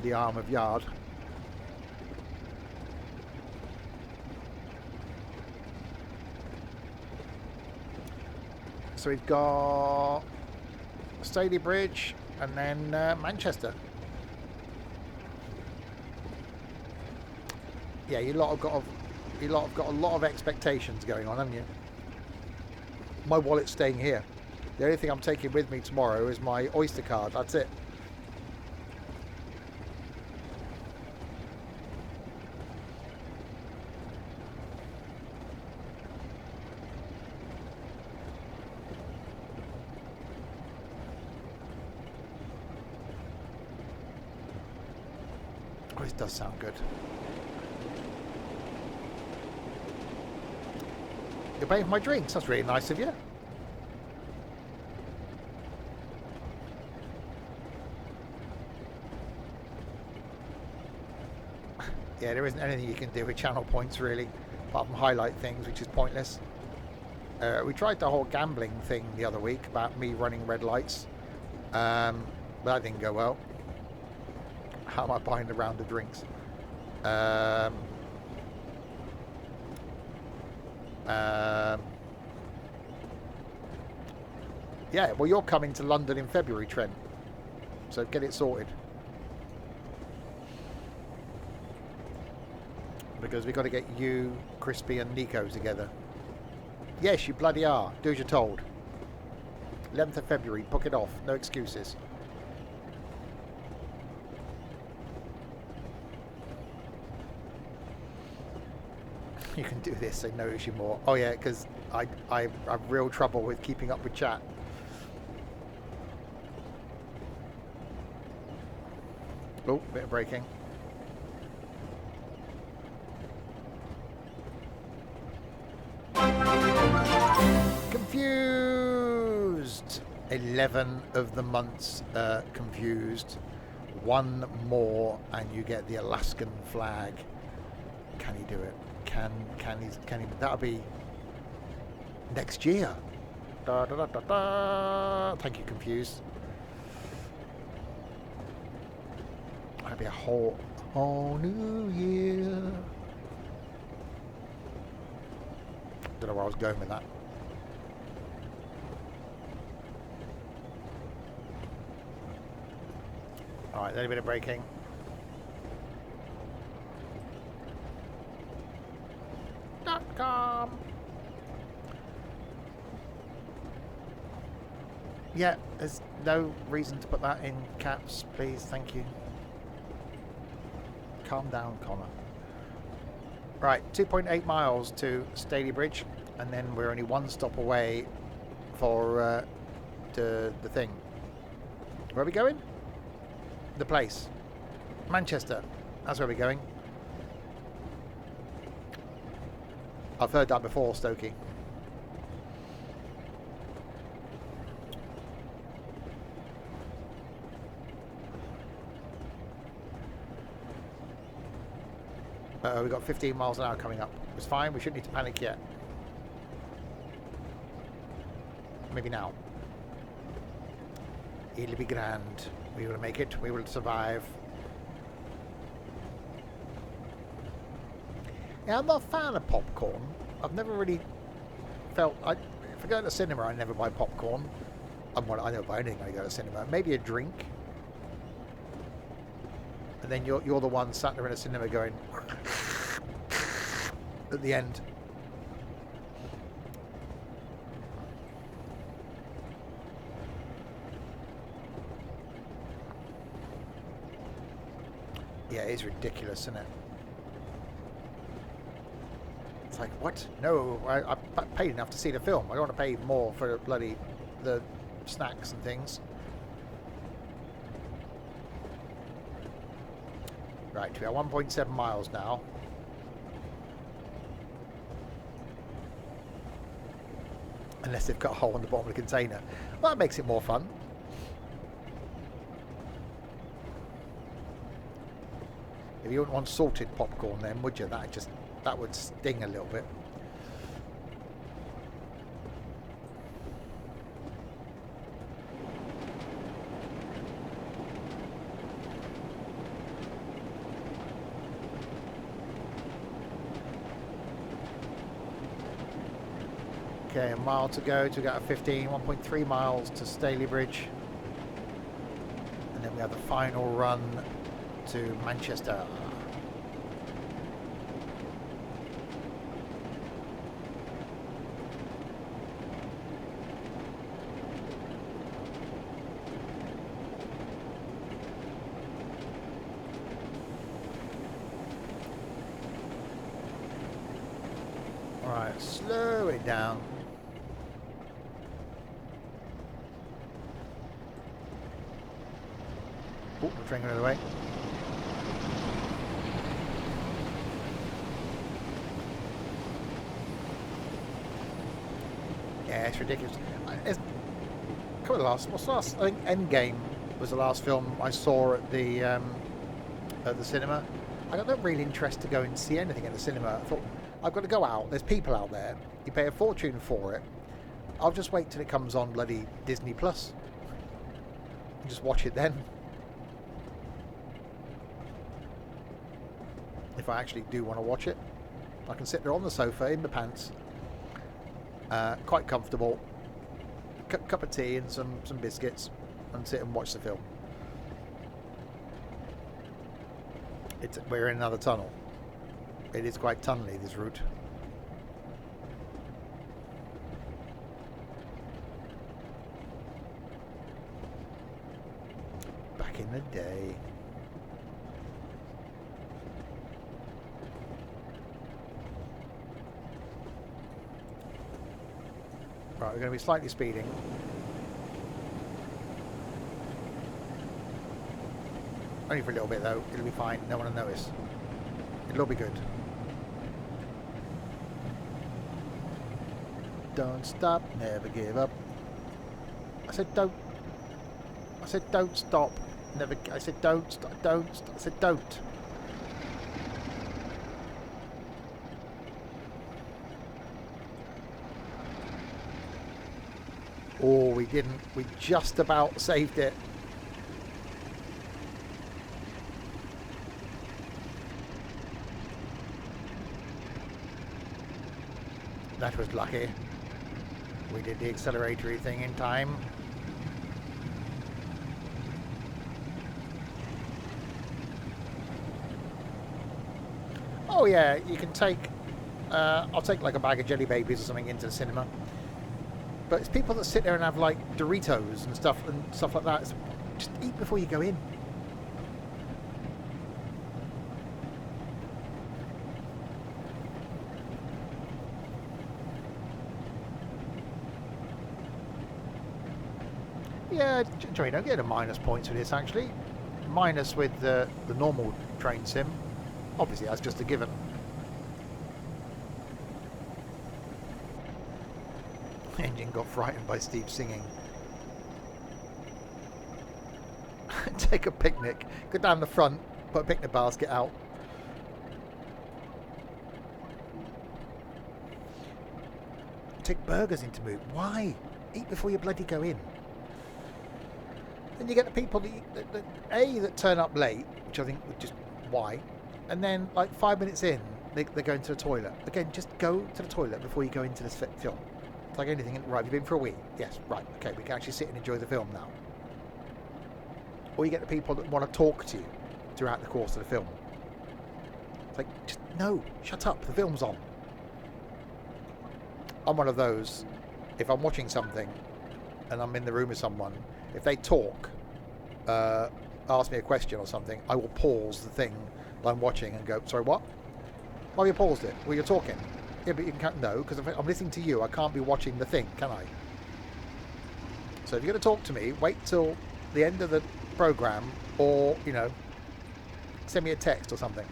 the arm of yard. So we've got Staley Bridge and then Manchester. Yeah, you lot have got a lot of expectations going on, haven't you? My wallet's staying here. The only thing I'm taking with me tomorrow is my Oyster card. That's it. Oh, this does sound good. You're paying for my drinks. That's really nice of you. Yeah, there isn't anything you can do with channel points really, apart from highlight things, which is pointless. We tried the whole gambling thing the other week about me running red lights, but that didn't go well. How am I buying the round of drinks? Yeah, well, you're coming to London in February, Trent, so get it sorted. Because we've got to get you, Crispy and Nico together. Yes, you bloody are. Do as you're told. 11th of February, book it off. No excuses. You can do this, they notice you more. Oh yeah, because I have real trouble with keeping up with chat. Oh, bit of braking. Confused. 11 of the months confused. One more and you get the Alaskan flag. Can he do it? Can he? That'll be next year. Da, da, da, da, da. Thank you, Confused. That'll be a whole new year. Don't know where I was going with that. Alright, then a bit of braking. .com. Yeah, there's no reason to put that in caps, please, thank you. Calm down, Connor. Right, 2.8 miles to Staley Bridge, and then we're only one stop away for the thing. Where are we going? The place. Manchester. That's where we're going. I've heard that before, Stokey. We've got 15 miles an hour coming up. It's fine, we shouldn't need to panic yet. Maybe now. It'll be grand. We will make it. We will survive. Yeah, I'm not a fan of popcorn. I've never really felt... if I go to the cinema, I never buy popcorn. I never buy anything when I go to the cinema. Maybe a drink. And then you're the one sat there in a cinema going... at the end. Yeah, it is ridiculous, isn't it? It's like, what? No, I paid enough to see the film. I don't want to pay more for the snacks and things. Right, we are 1.7 miles now. Unless they've got a hole in the bottom of the container. Well, that makes it more fun. If you wouldn't want salted popcorn then, would you? That would sting a little bit. Okay, a mile to go to get a 15, 1.3 miles to Staley Bridge. And then we have the final run to Manchester. Alright, slow it down. Oh, the train going the way. Yeah, it's ridiculous. It's kind of last. What's the last? I think Endgame was the last film I saw at the cinema. I got no real interest to go and see anything at the cinema. I thought I've got to go out. There's people out there. You pay a fortune for it. I'll just wait till it comes on bloody Disney Plus. And just watch it then. If I actually do want to watch it, I can sit there on the sofa in the pants, quite comfortable, cup of tea and some biscuits, and sit and watch the film. We're in another tunnel. It is quite tunnely, this route. Back in the day. Right, we're going to be slightly speeding. Only for a little bit though, it'll be fine, no one will notice. It'll all be good. Don't stop, never give up. I said don't. I said don't stop. Never. I said don't stop. Don't. I said don't. Oh, we didn't. We just about saved it. That was lucky. We did the acceleratory thing in time. Oh yeah, you can take... I'll take like a bag of jelly babies or something into the cinema. But it's people that sit there and have like Doritos and stuff like that. It's just eat before you go in. Yeah, Joey, don't get a minus points for this actually. Minus with the normal train sim. Obviously that's just a given. Engine got frightened by Steve singing. Take a picnic. Go down the front, put a picnic basket out. Take burgers into mood. Why? Eat before you bloody go in. Then you get the people that turn up late, which I think would just why, and then like 5 minutes in, they're going to the toilet. Again, just go to the toilet before you go into this film. It's like anything. Right, have you been for a wee? Yes, right. Okay, we can actually sit and enjoy the film now. Or you get the people that want to talk to you throughout the course of the film. It's like, just no, shut up. The film's on. I'm one of those. If I'm watching something and I'm in the room with someone, if they talk, ask me a question or something, I will pause the thing that I'm watching and go, sorry, what? Why have you paused it? Well, you're talking. Yeah, but you can't, no, because if I'm listening to you, I can't be watching the thing, can I? So if you're going to talk to me, wait till the end of the program, or, you know, send me a text or something.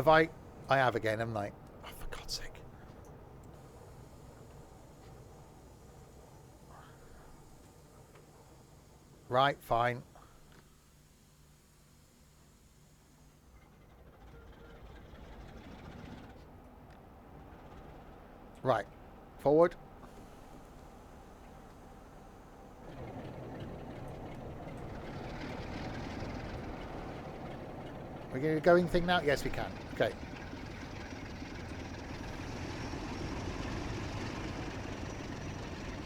I have again, haven't I? Oh, for God's sake. Right, fine. Right, forward. We're going to going thing now? Yes, we can. Okay.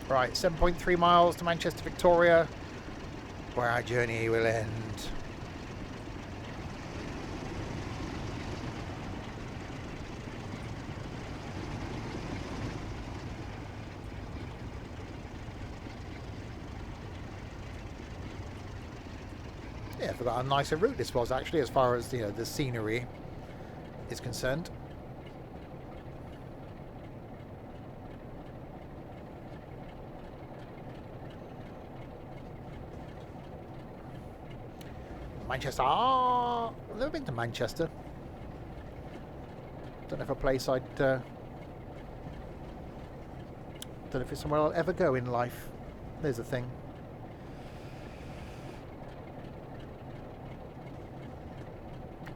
Right, 7.3 miles to Manchester, Victoria, where our journey will end. Yeah, I forgot how nice a route this was actually, as far as the scenery is concerned. Manchester. I've never been to Manchester. Don't know if a place don't know if it's somewhere I'll ever go in life. There's the thing.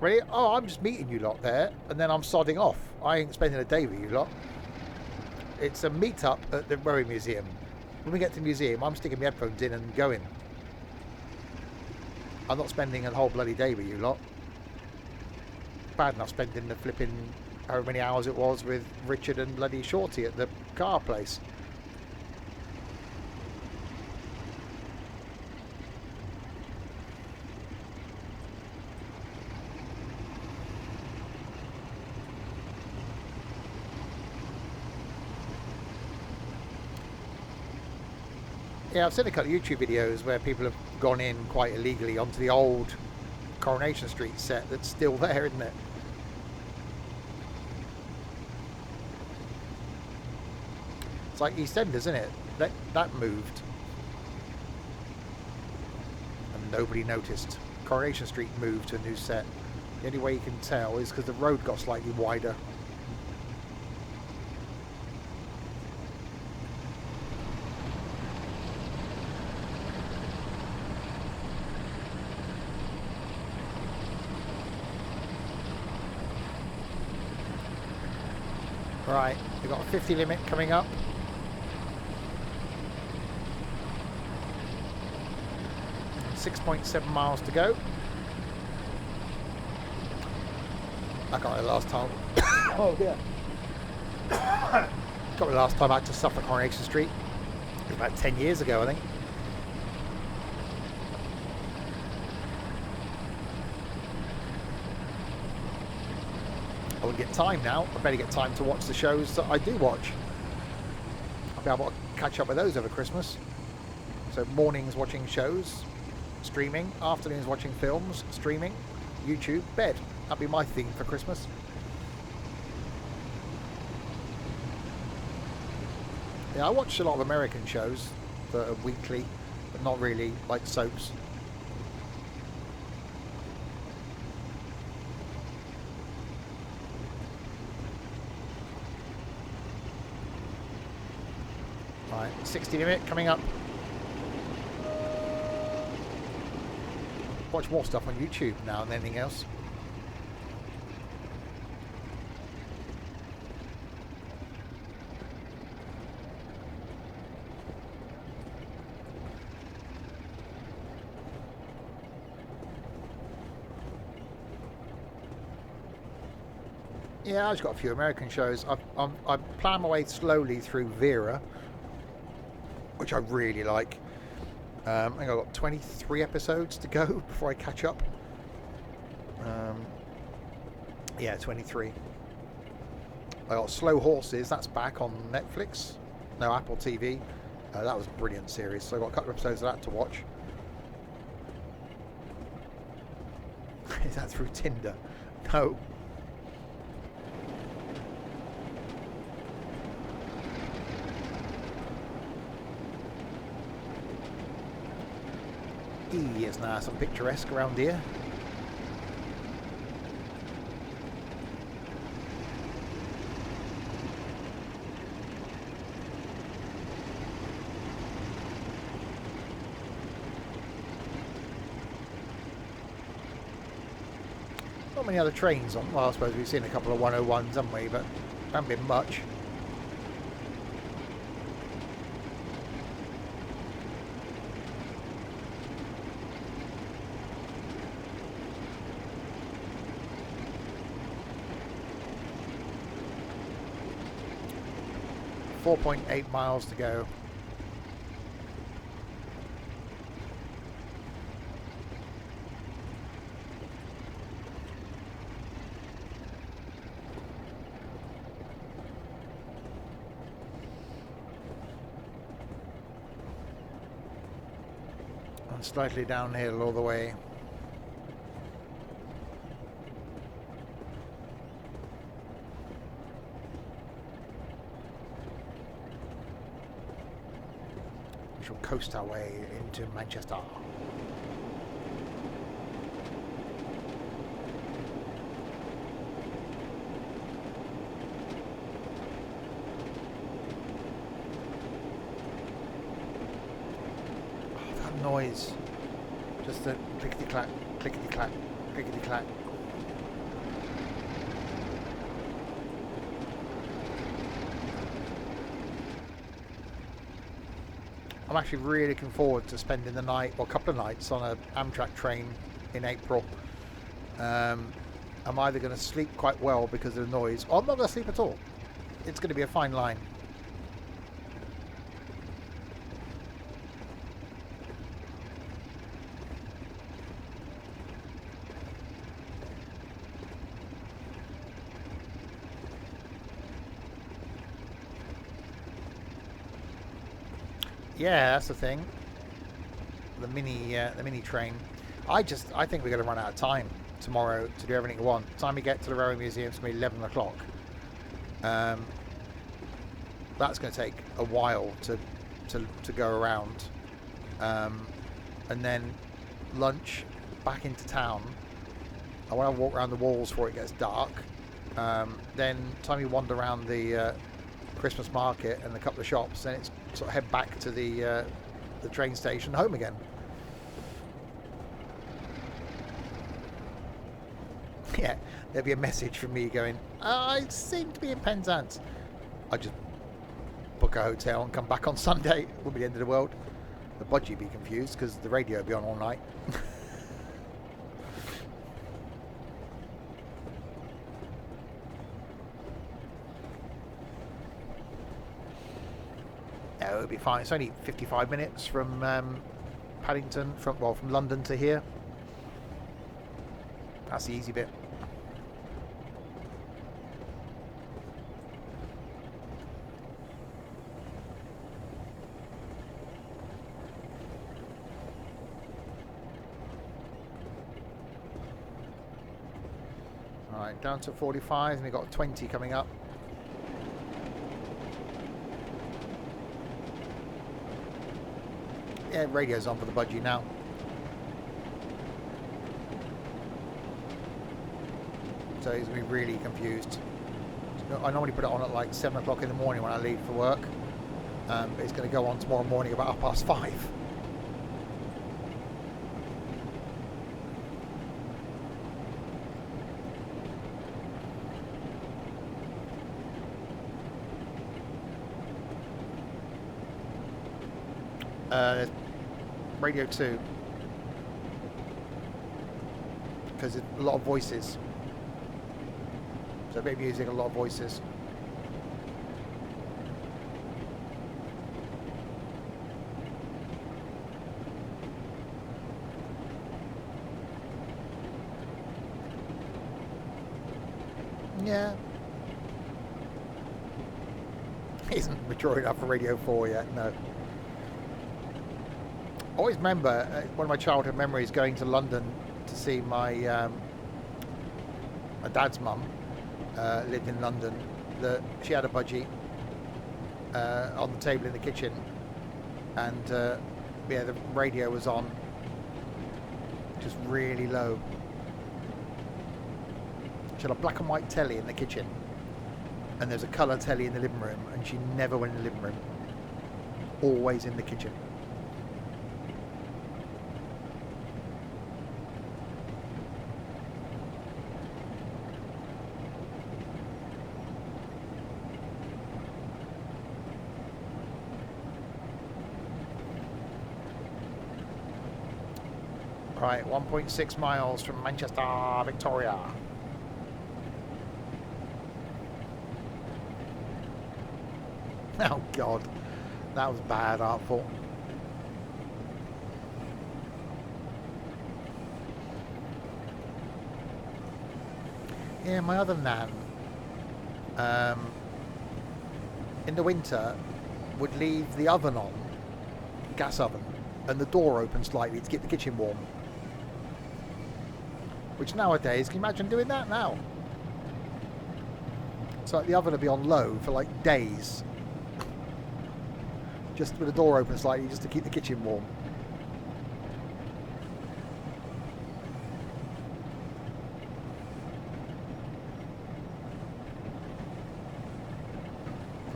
Ready? Oh, I'm just meeting you lot there, and then I'm sodding off. I ain't spending a day with you lot. It's a meet-up at the Rowing Museum. When we get to the museum, I'm sticking my headphones in and going. I'm not spending a whole bloody day with you lot. Bad enough spending the flipping however many hours it was with Richard and bloody Shorty at the car place. Yeah, I've seen a couple of YouTube videos where people have gone in quite illegally onto the old Coronation Street set that's still there, isn't it? It's like EastEnders, isn't it? That moved. And nobody noticed. Coronation Street moved to a new set. The only way you can tell is because the road got slightly wider. Right, we've got a 50 limit coming up. And 6.7 miles to go. I got it last time. Oh dear. Got it last time out to Suffolk Coronation Street. It was about 10 years ago, I think. I wouldn't get time now. I better get time to watch the shows that I do watch. I'll be able to catch up with those over Christmas. So mornings watching shows, streaming, afternoons watching films, streaming, YouTube, bed. That'll be my theme for Christmas. Yeah, I watch a lot of American shows that are weekly, but not really like soaps. Right, 60 limit coming up. Watch more stuff on YouTube now than anything else. Yeah, I've just got a few American shows. I plan my way slowly through Vera, which I really like. I think I've got 23 episodes to go before I catch up. Yeah, 23. I got Slow Horses, that's back on Netflix. No, Apple TV. That was a brilliant series, so I've got a couple of episodes of that to watch. Is that through Tinder? No. It's nice and picturesque around here. Not many other trains on. Well, I suppose we've seen a couple of 101s, haven't we? But haven't been much. 4.8 miles to go. And slightly downhill all the way. We shall coast our way into Manchester. Noise, just the clickety clack, clickety clack, clickety clack. I'm actually really looking forward to spending the night or a couple of nights on an Amtrak train in April. I'm either going to sleep quite well because of the noise, or I'm not going to sleep at all. It's going to be a fine line. Yeah, that's the thing. The mini train. I think we're going to run out of time tomorrow to do everything we want. By the time we get to the Railway Museum, it's going to be 11 o'clock. That's going to take a while to go around, and then lunch, back into town. I want to walk around the walls before it gets dark. Then time you wander around the Christmas market and a couple of shops, then it's sort of head back to the train station, home again. Yeah, there'll be a message from me going, I seem to be in Penzance. I just book a hotel and come back on Sunday. It won't be the end of the world. The budgie be confused because the radio will be on all night. No, it'll be fine. It's only 55 minutes from Paddington, from London to here. That's the easy bit. Alright, down to 45, and we've got 20 coming up. Yeah, radio's on for the budgie now. So he's going to be really confused. I normally put it on at like 7 o'clock in the morning when I leave for work. But it's going to go on tomorrow morning about 5:30. Radio 2. Because a lot of voices. So maybe using a lot of voices. Yeah. Isn't mature enough for Radio 4 yet, no. I always remember one of my childhood memories going to London to see my dad's mum. Lived in London. She had a budgie on the table in the kitchen, and yeah, the radio was on, just really low. She had a black and white telly in the kitchen, and there's a colour telly in the living room, and she never went in the living room. Always in the kitchen. Right, 1.6 miles from Manchester, Victoria. Oh God, that was bad, artful. Yeah, my other nan, um, in the winter, would leave the oven on, gas oven, and the door open slightly to keep the kitchen warm. Which nowadays, can you imagine doing that now? It's like the oven will be on low for like days. Just with the door open slightly, just to keep the kitchen warm.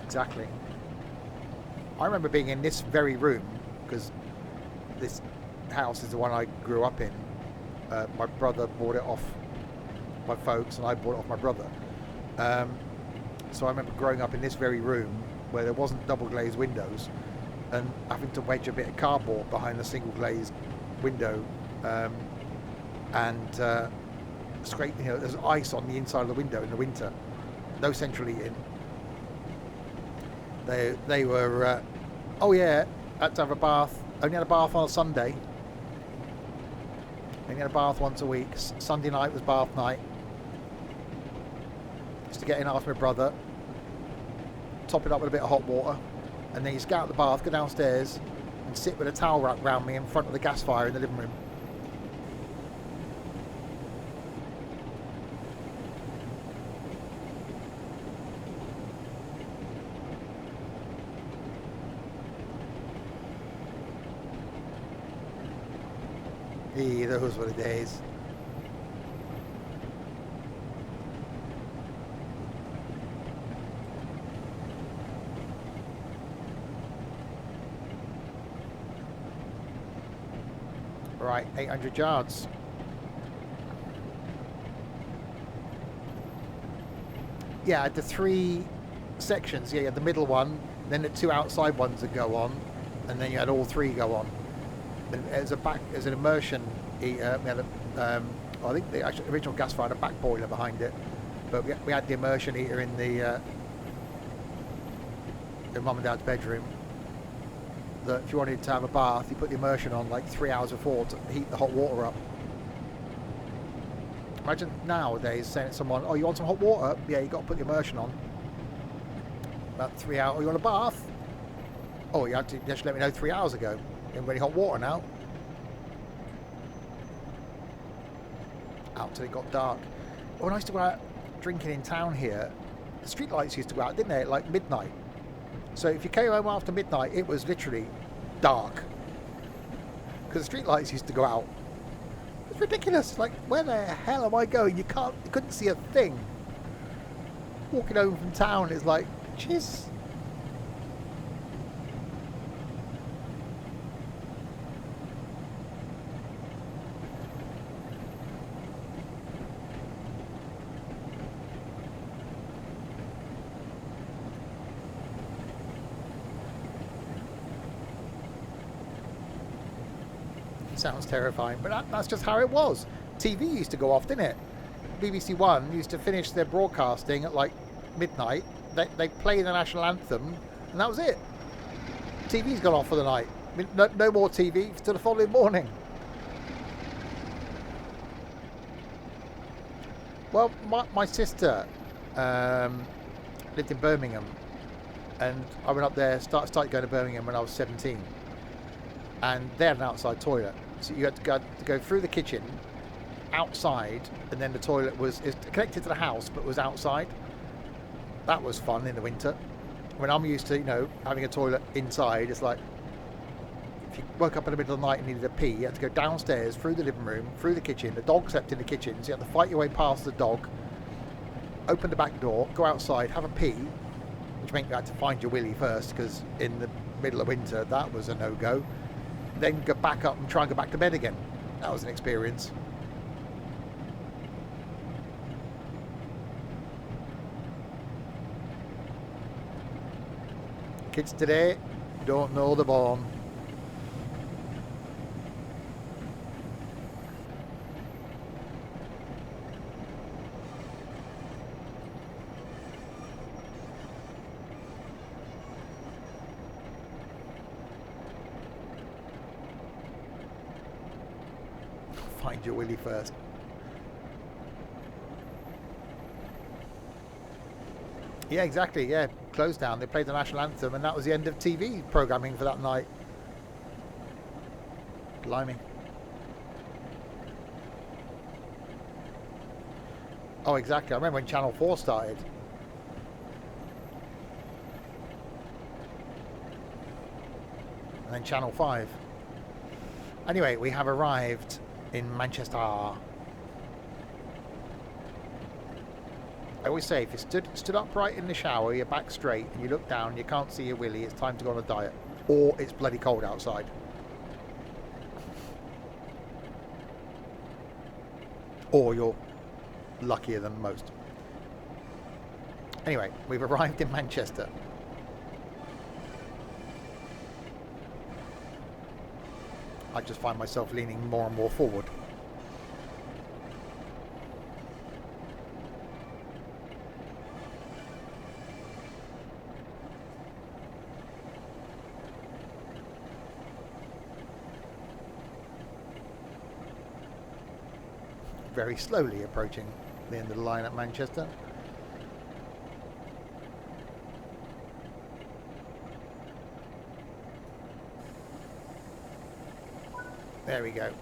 Exactly. I remember being in this very room, because this house is the one I grew up in. My brother bought it off my folks, and I bought it off my brother. So I remember growing up in this very room where there wasn't double glazed windows, and having to wedge a bit of cardboard behind the single glazed window, and scrape. You know, there's ice on the inside of the window in the winter. No central heating. They were. Oh yeah, had to have a bath. Only had a bath on a Sunday. Only had a bath once a week. Sunday night was bath night. Used to get in after my brother, top it up with a bit of hot water, and then you get out of the bath, go downstairs, and sit with a towel wrapped around me in front of the gas fire in the living room. Yeah, those were the days. Right, 800 yards. Yeah, the 3 sections. Yeah, you had the middle one, then the 2 outside ones that go on, and then you had all 3 go on. As an immersion heater, we had I think the actual original gas fire had a back boiler behind it, but we had the immersion heater in the mum and dad's bedroom. That if you wanted to have a bath, you put the immersion on like 3 hours before to heat the hot water up. Imagine nowadays saying to someone, "Oh, you want some hot water? Yeah, you got to put the immersion on." About 3 hours. Oh, you want a bath? Oh, you had to just let me know 3 hours ago. Ain't really hot water now. Out till it got dark. When I used to go out drinking in town here, the street lights used to go out, didn't they? At like midnight. So if you came home after midnight, it was literally dark. Because the street lights used to go out. It's ridiculous. Like, where the hell am I going? You couldn't see a thing. Walking home from town is like, jeez. Sounds terrifying, but that's just how it was. TV used to go off, didn't it? BBC One used to finish their broadcasting at like midnight. They play the national anthem, and that was it. TV's gone off for the night. I mean, no more TV till the following morning. Well, my sister lived in Birmingham, and I went up there, started going to Birmingham when I was 17, and they had an outside toilet. So you had to go through the kitchen, outside, and then the toilet is connected to the house, but was outside. That was fun in the winter. When I'm used to, having a toilet inside, it's like, if you woke up in the middle of the night and needed a pee, you had to go downstairs, through the living room, through the kitchen. The dog slept in the kitchen, so you had to fight your way past the dog, open the back door, go outside, have a pee, which meant you had to find your willy first, because in the middle of winter, that was a no-go. Then go back up and try and go back to bed again. That was an experience. Kids today don't know the born. Find your willy first. Yeah, exactly. Yeah, closed down. They played the national anthem, and that was the end of TV programming for that night. Blimey. Oh, exactly. I remember when Channel 4 started. And then Channel 5. Anyway, we have arrived in Manchester. I always say, if you stood upright in the shower, you're back straight, and you look down, you can't see your willy, it's time to go on a diet. Or it's bloody cold outside. Or you're luckier than most. Anyway, we've arrived in Manchester. I just find myself leaning more and more forward. Very slowly approaching the end of the line at Manchester. There we go.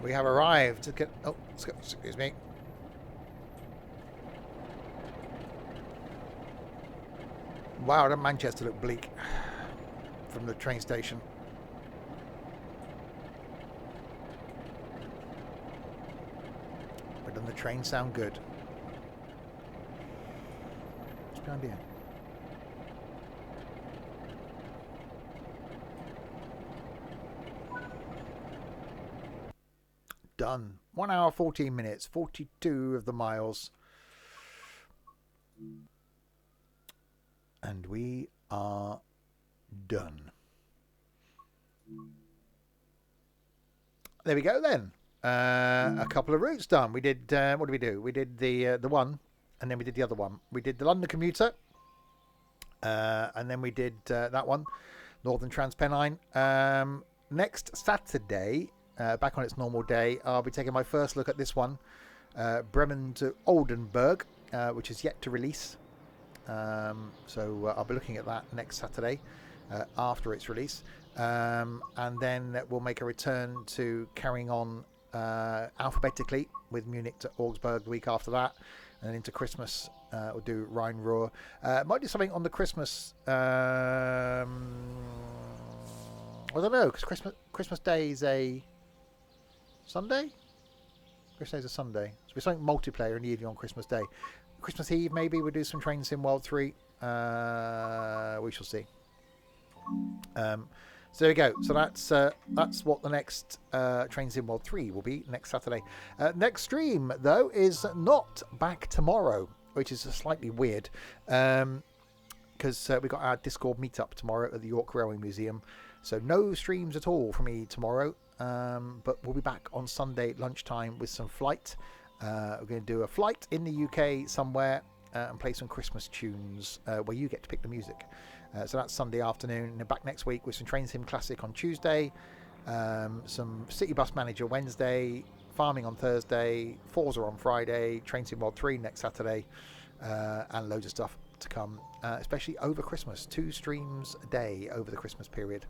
We have arrived. Oh, excuse me. Wow, doesn't Manchester look bleak from the train station? But doesn't the train sound good? What's behind here? Done. 1 hour 14 minutes, 42 of the miles. And we are done. There we go then. A couple of routes done. We did, what did we do? We did the one, and then we did the other one. We did the London Commuter, and then we did that one, Northern Transpennine. Next Saturday, back on its normal day, I'll be taking my first look at this one, Bremen to Oldenburg, which is yet to release. So I'll be looking at that next Saturday after its release, and then we'll make a return to carrying on alphabetically with Munich to Augsburg the week after that, and then into Christmas we'll do Rhine-Ruhr. Might do something on the Christmas. I don't know, because Christmas Day is a Sunday. Christmas Day is a Sunday, so we're something multiplayer in the evening on Christmas Day. Christmas Eve, maybe we'll do some Train Sim World 3. We shall see. So there we go. So that's what the next Train Sim World 3 will be next Saturday. Next stream, though, is not back tomorrow, which is slightly weird. Because we've got our Discord meetup tomorrow at the York Railway Museum. So no streams at all for me tomorrow. But we'll be back on Sunday lunchtime with some flight. We're going to do a flight in the UK somewhere and play some Christmas tunes where you get to pick the music. So that's Sunday afternoon. And back next week with some Train Sim Classic on Tuesday, some City Bus Manager Wednesday, Farming on Thursday, Forza on Friday, Train Sim World 3 next Saturday, and loads of stuff to come, especially over Christmas. 2 streams a day over the Christmas period,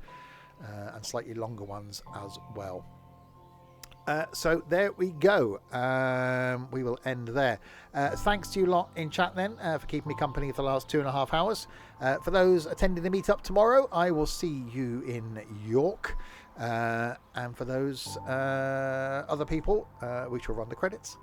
and slightly longer ones as well. So there we go. We will end there. Thanks to you lot in chat then for keeping me company for the last 2.5 hours. For those attending the meetup tomorrow, I will see you in York. And for those other people, we shall run the credits.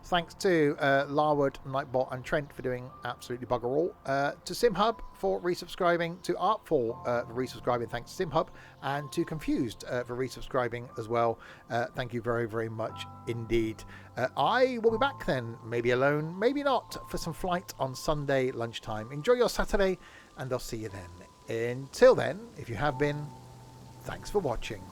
Thanks to Larwood, Nightbot and Trent for doing absolutely bugger all. To SimHub for resubscribing. To Artful for resubscribing, thanks to SimHub. And to Confused for resubscribing as well. Thank you very, very much indeed. I will be back then, maybe alone, maybe not, for some flight on Sunday lunchtime. Enjoy your Saturday, and I'll see you then. Until then, if you have been, thanks for watching.